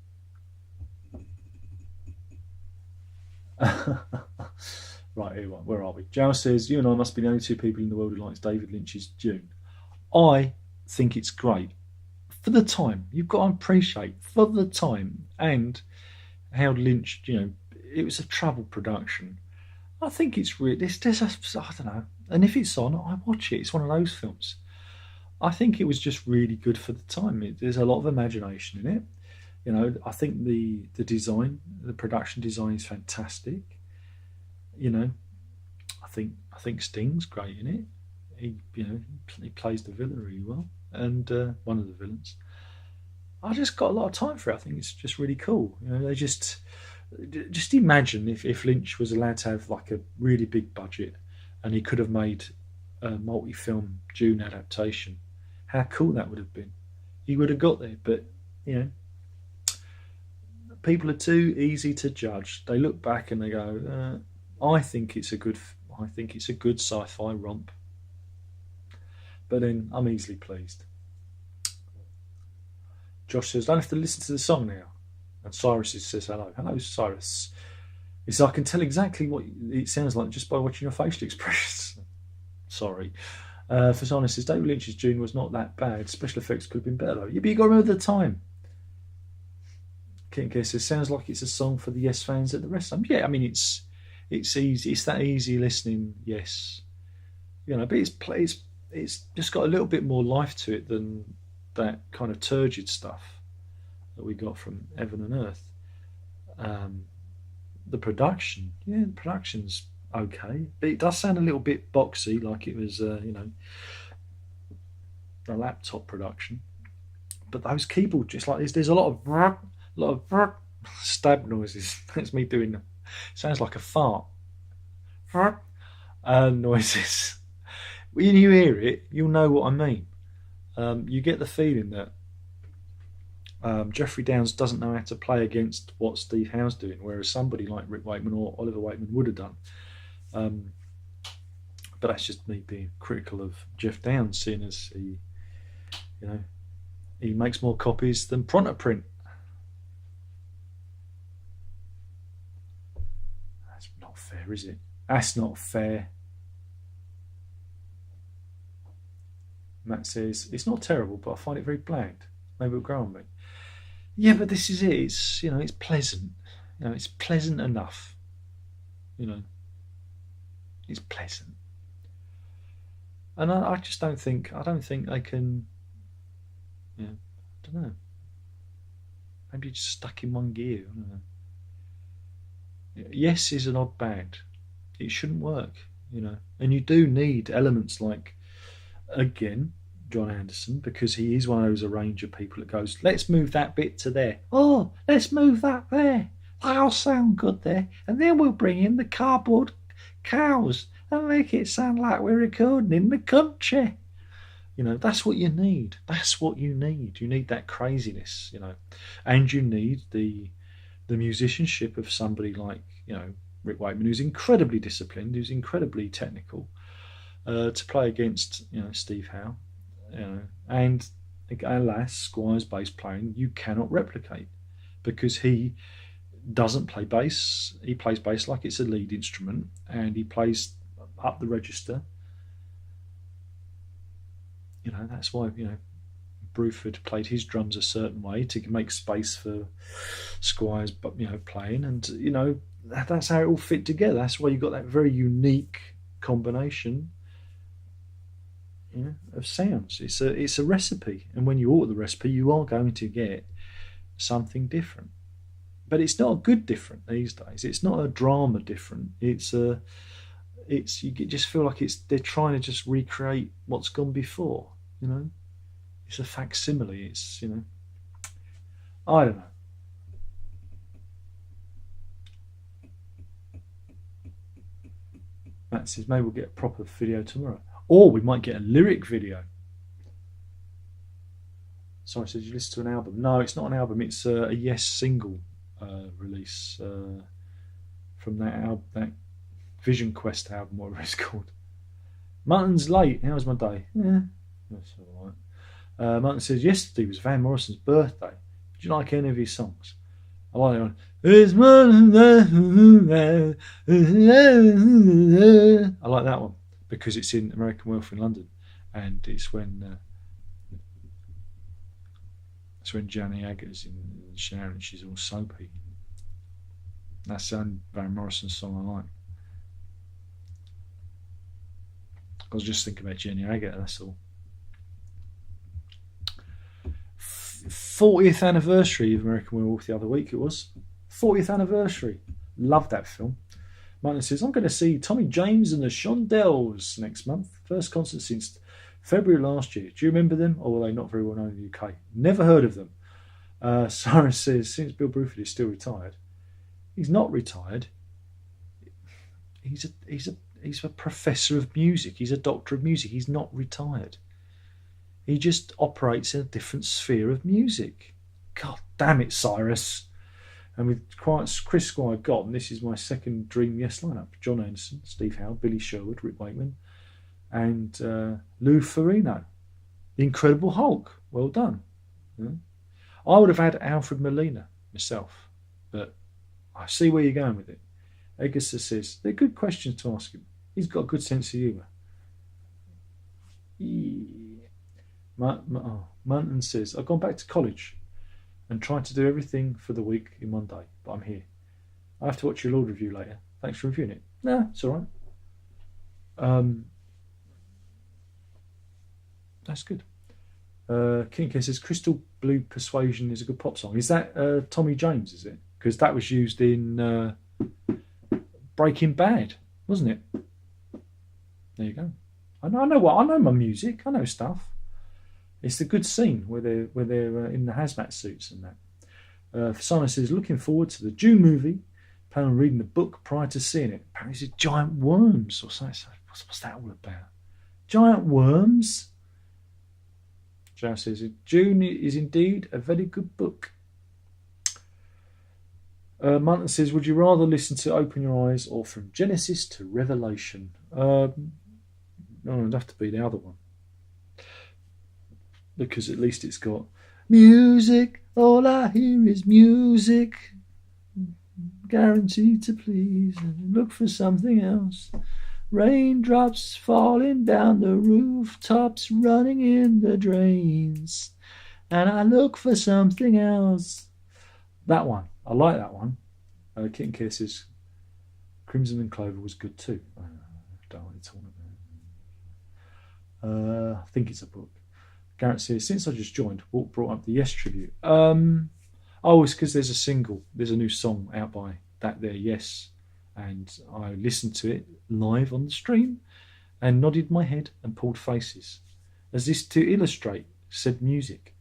Right, here, where are we? Joe says, you and I must be the only two people in the world who likes David Lynch's Dune. I think it's great. For the time, you've got to appreciate, for the time, and how Lynch, it was a troubled production. I think it's really. I don't know. And if it's on, I watch it. It's one of those films. I think it was just really good for the time. There's a lot of imagination in it. You know, I think the design, the production design is fantastic. You know, I think Sting's great in it. He plays the villain really well, and one of the villains. I just got a lot of time for it. I think it's just really cool. You know, they just imagine if Lynch was allowed to have like a really big budget, and he could have made a multi-film Dune adaptation. How cool that would have been. He would have got there, but you know, people are too easy to judge. They look back and they go, "I think it's a good. I think it's a good sci-fi romp." But then I'm easily pleased. Josh says, "Don't have to listen to the song now." And Cyrus says, "Hello, hello, Cyrus." He says, "I can tell exactly what it sounds like just by watching your facial expressions." Sorry. Fasana says, "David Lynch's Dune was not that bad. Special effects could have been better though." Yeah, but you got to remember the time. King says, "Sounds like it's a song for the Yes fans at the rest time." Yeah, I mean it's easy. It's that easy listening. Yes, you know, but it's just got a little bit more life to it than that kind of turgid stuff that we got from Heaven and Earth. Um, the production, yeah, the production's okay, but it does sound a little bit boxy, like it was, a laptop production. But those keyboard, just like this, there's a lot of stab noises. That's me doing them. Sounds like a fart. Noises. When you hear it, you'll know what I mean. You get the feeling that Jeffrey Downs doesn't know how to play against what Steve Howe's doing, whereas somebody like Rick Wakeman or Oliver Wakeman would have done. Um, but that's just me being critical of Jeff Downs, seeing as you know, he makes more copies than Prontoprint. That's not fair, is it? That's not fair. Matt says it's not terrible, but I find it very bland. Maybe it'll grow on me. Yeah, but this is it. It's it's pleasant. It's pleasant enough. You know, it's pleasant, and I just don't think they can. Yeah, I don't know. Maybe it's stuck in one gear. I don't know. Yes is an odd band. It shouldn't work. And you do need elements like, again, John Anderson, because he is one of those arranger people that goes, let's move that bit to there. Oh, let's move that there. That'll sound good there. And then we'll bring in the cardboard cows and make it sound like we're recording in the country. That's what you need. That's what you need. You need that craziness, and you need the musicianship of somebody like, Rick Wakeman, who's incredibly disciplined, who's incredibly technical, to play against, Steve Howe, and alas, Squire's bass playing you cannot replicate, because he doesn't play bass. He plays bass like it's a lead instrument, and he plays up the register. That's why Bruford played his drums a certain way to make space for Squire's, playing, and that's how it all fit together. That's why you got that very unique combination, of sounds. It's a recipe, and when you order the recipe, you are going to get something different. But it's not a good different these days. It's not a drama different. You just feel like they're trying to just recreate what's gone before. It's a facsimile. It's I don't know. Matt says maybe we'll get a proper video tomorrow, or we might get a lyric video. Sorry, says you listen to an album. No, it's not an album. It's a Yes single release from that Vision Quest album, whatever it's called. Mutton's late. How was my day? Yeah, that's all right. Mutton says yesterday was Van Morrison's birthday. Did you like any of his songs? I like it one. I like that one because it's in American Werewolf in London, and it's when Janny Agger's in the shower and she's all soapy. That's the only Van Morrison song I like. I was just thinking about Jenny Agutter, that's all. 40th anniversary of American Werewolf the other week, it was. 40th anniversary. Love that film. Martin says, I'm going to see Tommy James and the Shondells next month. First concert since February last year. Do you remember them? Or were they not very well known in the UK? Never heard of them. Sarah says, since Bill Bruford is still retired. He's not retired. He's a professor of music. He's a doctor of music. He's not retired. He just operates in a different sphere of music. God damn it, Cyrus. And with Chris Squire gone, this is my second Dream Yes lineup. John Anderson, Steve Howe, Billy Sherwood, Rick Wakeman, and Lou Ferrigno. The Incredible Hulk. Well done. Yeah. I would have had Alfred Molina myself, but I see where you're going with it. Agassi says, they're good questions to ask him. He's got a good sense of humour. Yeah. Munton says, I've gone back to college and tried to do everything for the week in one day, but I'm here. I have to watch your Lord review later. Thanks for reviewing it. Nah, it's all right. That's good. King K says, Crystal Blue Persuasion is a good pop song. Is that Tommy James, is it? Because that was used in Breaking Bad, wasn't it? There you go. I know my music. I know stuff. It's the good scene where they're in the hazmat suits and that. Simon says, looking forward to the June movie. Plan on reading the book prior to seeing it. Apparently it's giant worms or something. What's that all about? Giant worms? Joe says, June is indeed a very good book. Munton says, would you rather listen to Open Your Eyes or From Genesis to Revelation? No, it'd have to be the other one. Because at least it's got music, all I hear is music, guaranteed to please, and look for something else. Raindrops falling down the rooftops, running in the drains, and I look for something else. That one, I like that one. Kitten Kisses, Crimson and Clover was good too. I don't know what you're talking about. I think it's a book. Garrett says, since I just joined, what brought up the Yes tribute? It's because there's a single, there's a new song out by that there Yes, and I listened to it live on the stream and nodded my head and pulled faces, as this to illustrate said music.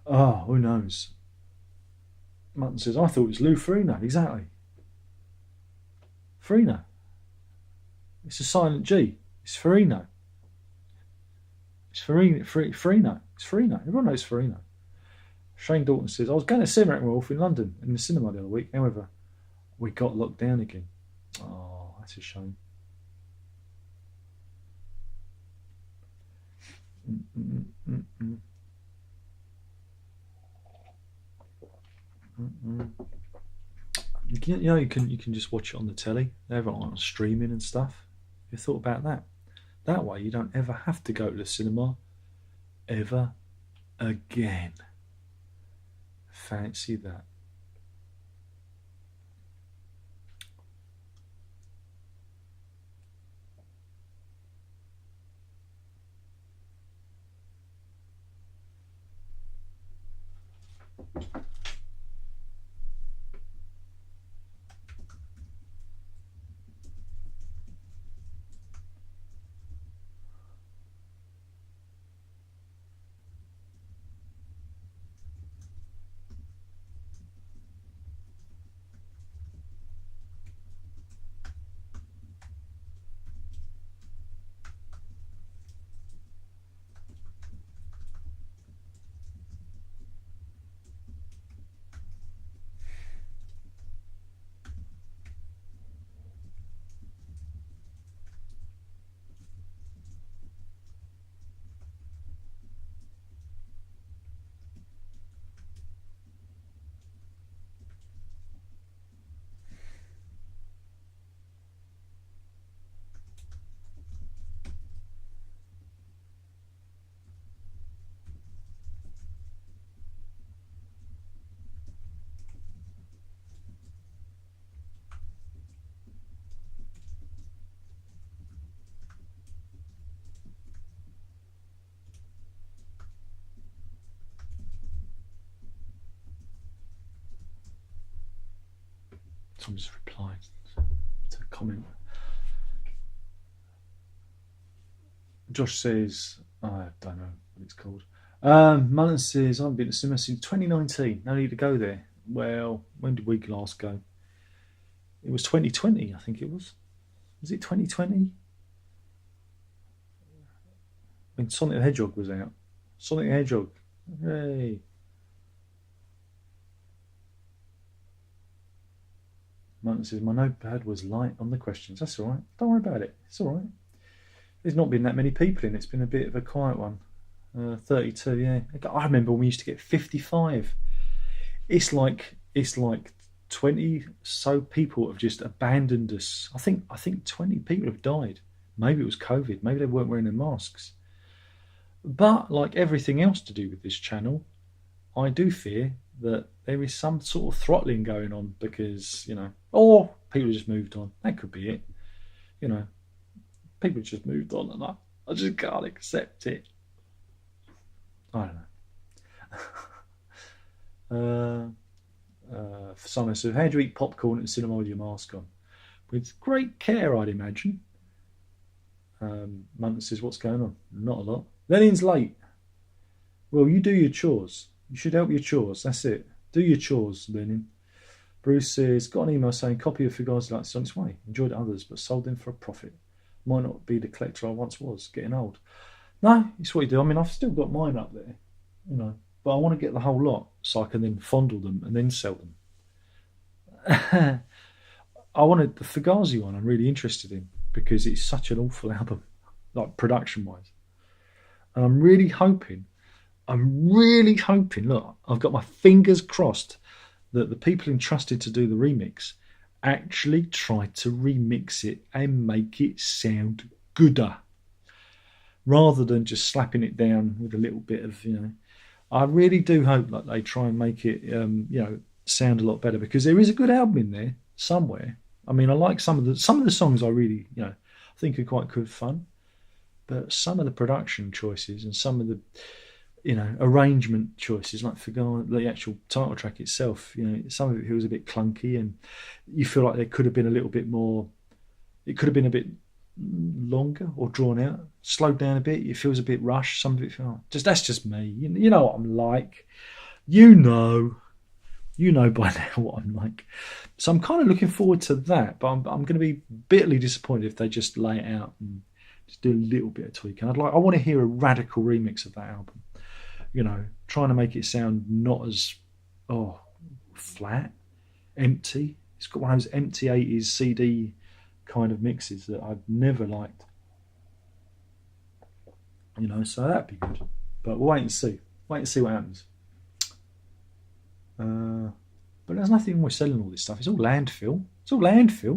Oh, who knows? Mutton says, I thought it was Lou Ferrigno. Exactly. Ferrigno. It's a silent G. It's Ferrigno. It's Ferrigno. It's Ferrigno. Everyone knows Ferrigno. Shane Dalton says, I was going to see American Werewolf in London in the cinema the other week. However, we got locked down again. Oh, that's a shame. You can just watch it on the telly. They have it on streaming and stuff. You thought about that? That way, you don't ever have to go to the cinema ever again. Fancy that. I'm just replying to a comment. Josh says, I don't know what it's called. Mullen says, I haven't been to cinema since 2019. No need to go there. Well, when did we last go? It was 2020, I think it was. Was it 2020? When Sonic the Hedgehog was out. Sonic the Hedgehog. Yay. Martin says, my notepad was light on the questions. That's all right. Don't worry about it. It's all right. There's not been that many people in. It's been a bit of a quiet one. 32, yeah. I remember when we used to get 55. It's like 20 so people have just abandoned us. I think 20 people have died. Maybe it was COVID. Maybe they weren't wearing their masks. But like everything else to do with this channel, I do fear that there is some sort of throttling going on because, or people just moved on. That could be it. People just moved on and I just can't accept it. I don't know. Simon said, how do you eat popcorn at the cinema with your mask on? With great care, I'd imagine. Munton says, what's going on? Not a lot. Lenin's late. Well, you do your chores. You should help your chores. That's it. Do your chores, Lenin. Bruce says, got an email saying, copy of Fugazi Lights on its way. Enjoyed others, but sold them for a profit. Might not be the collector I once was. Getting old. No, it's what you do. I mean, I've still got mine up there, but I want to get the whole lot so I can then fondle them and then sell them. I wanted the Fugazi one. I'm really interested in because it's such an awful album, like production-wise. And I'm really hoping, look, I've got my fingers crossed that the people entrusted to do the remix actually tried to remix it and make it sound gooder rather than just slapping it down with a little bit of, I really do hope that they try and make it, sound a lot better because there is a good album in there somewhere. I mean, I like some of the songs I really, I think are quite good fun, but some of the production choices and some of the, arrangement choices, like the actual title track itself, some of it feels a bit clunky and you feel like there could have been a little bit more, it could have been a bit longer or drawn out, slowed down a bit. It feels a bit rushed. Some of it feels that's just me. You know what I'm like. You know by now what I'm like. So I'm kind of looking forward to that, but I'm going to be bitterly disappointed if they just lay it out and just do a little bit of tweaking. I want to hear a radical remix of that album. Trying to make it sound not as flat, empty. It's got one of those empty 80s CD kind of mixes that I've never liked. So that'd be good. But we'll wait and see. Wait and see what happens. But there's nothing wrong with selling all this stuff. It's all landfill.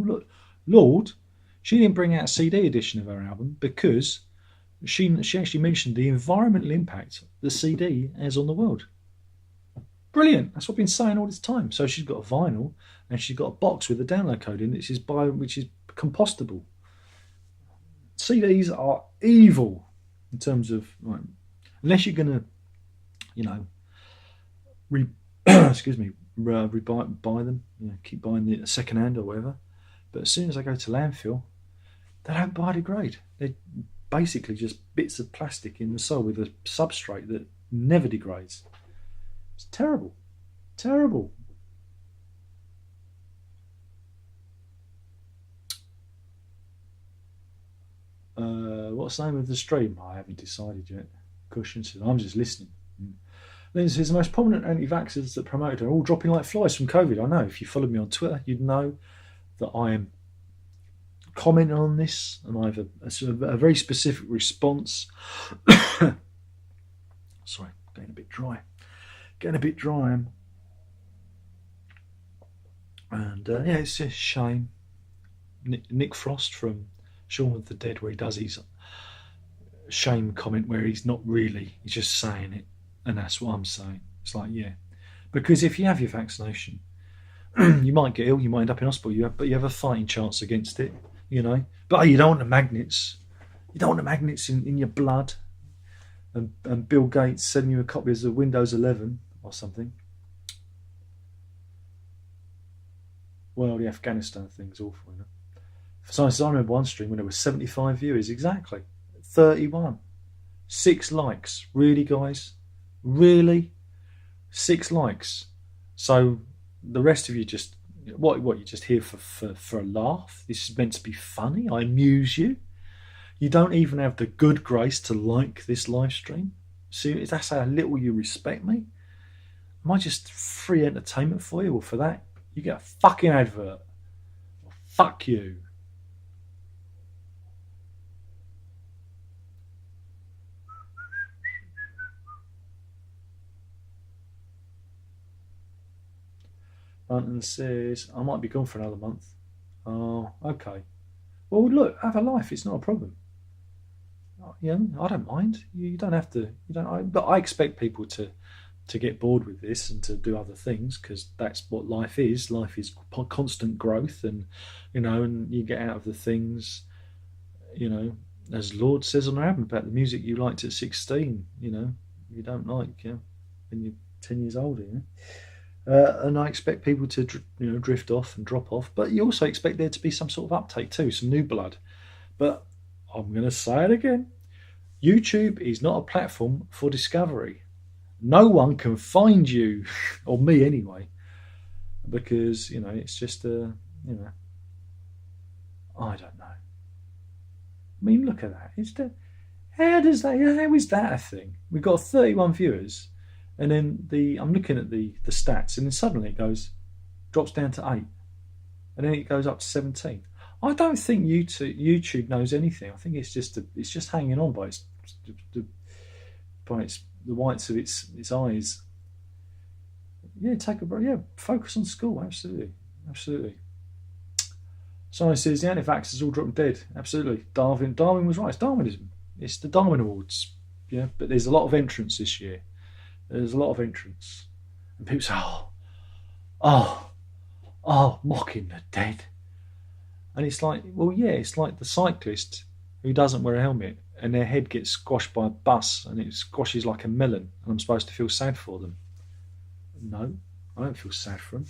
Look, Lord, she didn't bring out a CD edition of her album because she actually mentioned the environmental impact the CD has on the world. Brilliant. That's what I've been saying all this time. So she's got a vinyl and she's got a box with a download code in which is compostable. CDs are evil in terms of, unless you're going to, buy them, keep buying the second hand or whatever. But as soon as they go to landfill, they don't biodegrade. They're basically just bits of plastic in the soil with a substrate that never degrades. It's terrible. Terrible. What's the name of the stream? I haven't decided yet. Cushion says, I'm just listening. Lynn says, the most prominent anti-vaxxers that promoted are all dropping like flies from COVID. I know, if you followed me on Twitter, you'd know that I am commenting on this and I have a very specific response. Sorry, getting a bit dry. And it's a shame. Nick Frost from Shaun of the Dead, where he does his shame comment where he's not really, he's just saying it, and that's what I'm saying. It's like, yeah, because if you have your vaccination, you might get ill, you might end up in hospital, but you have a fighting chance against it, But you don't want the magnets. You don't want the magnets in your blood. And Bill Gates sending you a copy of the Windows 11 or something. Well, the Afghanistan thing's awful, you know. So I remember one stream when there were 75 viewers, exactly. 31. 6 likes. Really, guys? Really? 6 likes. So the rest of you just what you're just here for a laugh. This is meant to be funny. I amuse you. You don't even have the good grace to like this live stream. See, that's how little you respect me. Am I just free entertainment for you? Well, for that, you get a fucking advert. Well, fuck you. Bunton says, I might be gone for another month. Oh, okay. Well, look, have a life. It's not a problem. You know, I don't mind. You don't have to. You don't. But I expect people to get bored with this and to do other things because that's what life is. Life is constant growth, and and you get out of the things. As Lord says on our album about the music you liked at 16. You don't like. When you're 10 years older. And I expect people to drift off and drop off, but you also expect there to be some sort of uptake too, some new blood. But I'm going to say it again. YouTube is not a platform for discovery. No one can find you, or me anyway, because, it's just I don't know. I mean, look at that. How is that a thing? We've got 31 viewers, and then I'm looking at the stats, and then suddenly it drops down to 8, and then it goes up to 17. I don't think YouTube knows anything. I think it's just hanging on by the whites of its eyes. Yeah, take a break. Yeah, focus on school. Absolutely. Someone says the anti-vaxxers all dropped dead. Absolutely. Darwin was right. It's Darwinism. It's the Darwin Awards. Yeah, but there's a lot of entrants this year. There's a lot of entrants, and people say, mocking the dead. And it's like, well, yeah, it's like the cyclist who doesn't wear a helmet and their head gets squashed by a bus and it squashes like a melon, and I'm supposed to feel sad for them. No, I don't feel sad for them.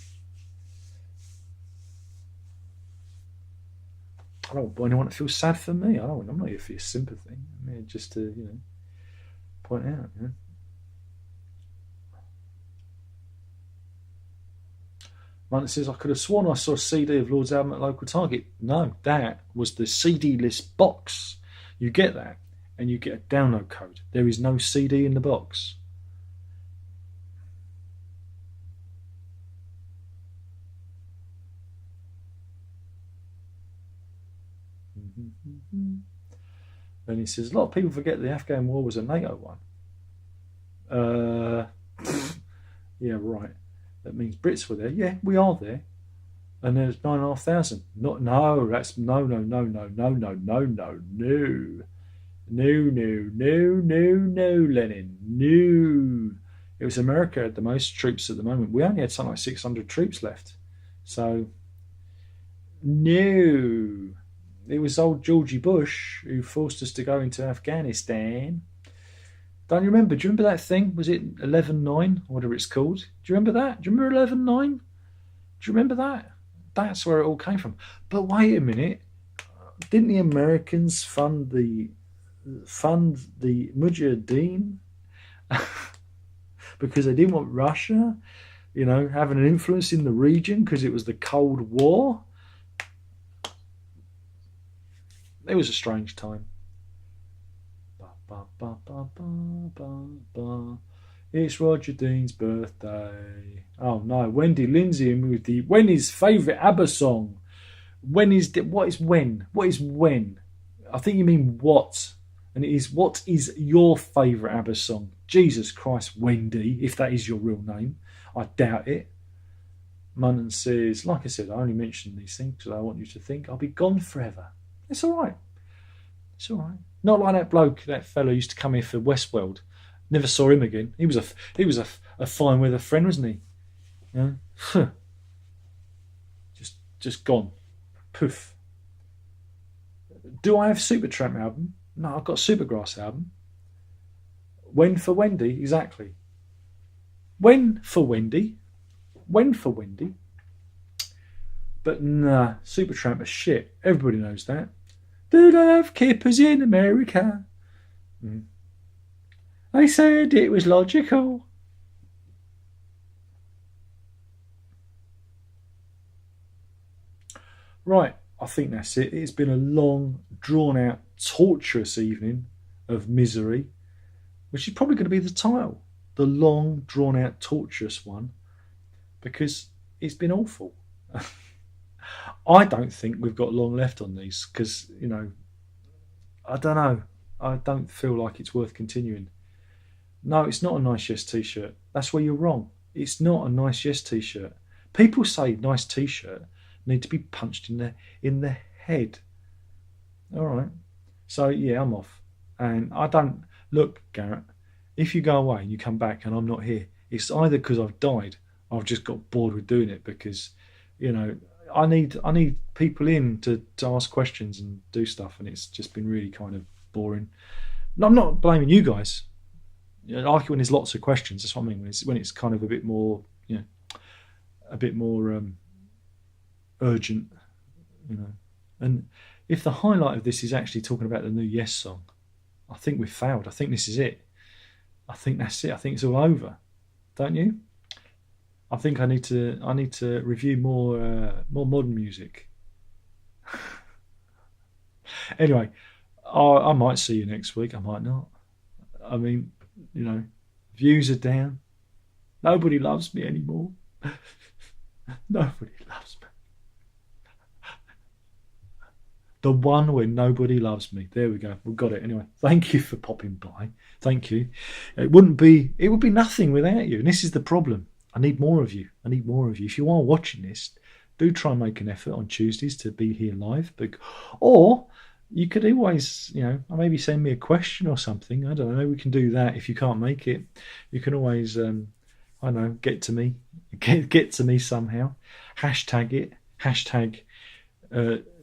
I don't want anyone to feel sad for me. I'm not here for your sympathy. I'm here just to, point out. Martin says, I could have sworn I saw a CD of Lord's album at local Target. No, that was the CD list box. You get that, and you get a download code. There is no CD in the box. And he says, a lot of people forget the Afghan war was a NATO one. Yeah, right. That means Brits were there. Yeah, we are there. And there's 9,500. That's no, Lenin. No. It was America had the most troops at the moment. We only had something like 600 troops left. So, no. It was old Georgie Bush who forced us to go into Afghanistan. Don't you remember? Do you remember that thing? Was it 11/9, or whatever it's called? Do you remember that? Do you remember 11/9? Do you remember that? That's where it all came from. But wait a minute. Didn't the Americans fund the Mujahideen because they didn't want Russia, having an influence in the region because it was the Cold War? It was a strange time. It's Roger Dean's birthday. Oh no, Wendy Lindsay with the Wendy's favourite ABBA song. What is when? What is when? I think you mean what. And it is, what is your favourite ABBA song? Jesus Christ, Wendy, if that is your real name. I doubt it. Munnan says, like I said, I only mention these things because I want you to think I'll be gone forever. It's all right. It's all right. Not like that bloke, that fellow used to come here for Westworld. Never saw him again. He was a fine weather friend, wasn't he? Yeah. Just gone. Poof. Do I have Supertramp album? No, I've got Supergrass album. When for Wendy? Exactly. When for Wendy? But nah, Supertramp are shit. Everybody knows that. Do they have kippers in America? Mm. They said it was logical. Right, I think that's it. It's been a long, drawn out, torturous evening of misery, which is probably going to be the title. The long, drawn out, torturous one, because it's been awful. I don't think we've got long left on these because, I don't know. I don't feel like it's worth continuing. No, it's not a nice yes t shirt. That's where you're wrong. It's not a nice yes t shirt. People say nice t shirt need to be punched in the head. All right. So yeah, I'm off. And I don't look, Garrett, if you go away and you come back and I'm not here, it's either because I've died or I've just got bored with doing it because, you know, I need people in to ask questions and do stuff, and it's just been really kind of boring. And I'm not blaming you guys. I like it when there's lots of questions. That's what I mean. When it's kind of a bit more, a bit more urgent, And if the highlight of this is actually talking about the new Yes song, I think we've failed. I think this is it. I think that's it. I think it's all over. Don't you? I think I need to review more modern music. Anyway, I might see you next week. I might not. I mean, views are down. Nobody loves me anymore. Nobody loves me. The one where nobody loves me. There we go. We've got it. Anyway, thank you for popping by. Thank you. It would be nothing without you. And this is the problem. I need more of you. If you are watching this, do try and make an effort on Tuesdays to be here live. Or you could always, maybe send me a question or something. I don't know. We can do that. If you can't make it, you can always, get to me. Get to me somehow. Hashtag it. Hashtag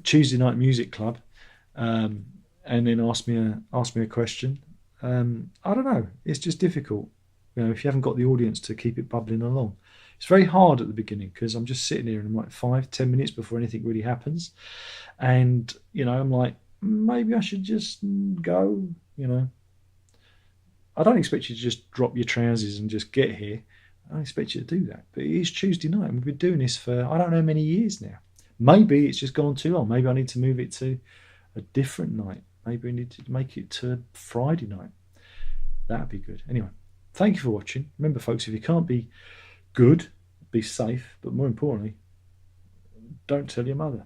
Tuesday Night Music Club, and then ask me a question. I don't know. It's just difficult, if you haven't got the audience to keep it bubbling along. It's very hard at the beginning because I'm just sitting here and I'm like 5-10 minutes before anything really happens, and I'm like, maybe I should just go. I don't expect you to just drop your trousers and just get here. I don't expect you to do that. But it is Tuesday night, and we've been doing this for I don't know how many years now. Maybe it's just gone too long. Maybe I need to move it to a different night. Maybe we need to make it to Friday night. That'd be good. Anyway, thank you for watching. Remember, folks, if you can't be good, be safe. But more importantly, don't tell your mother.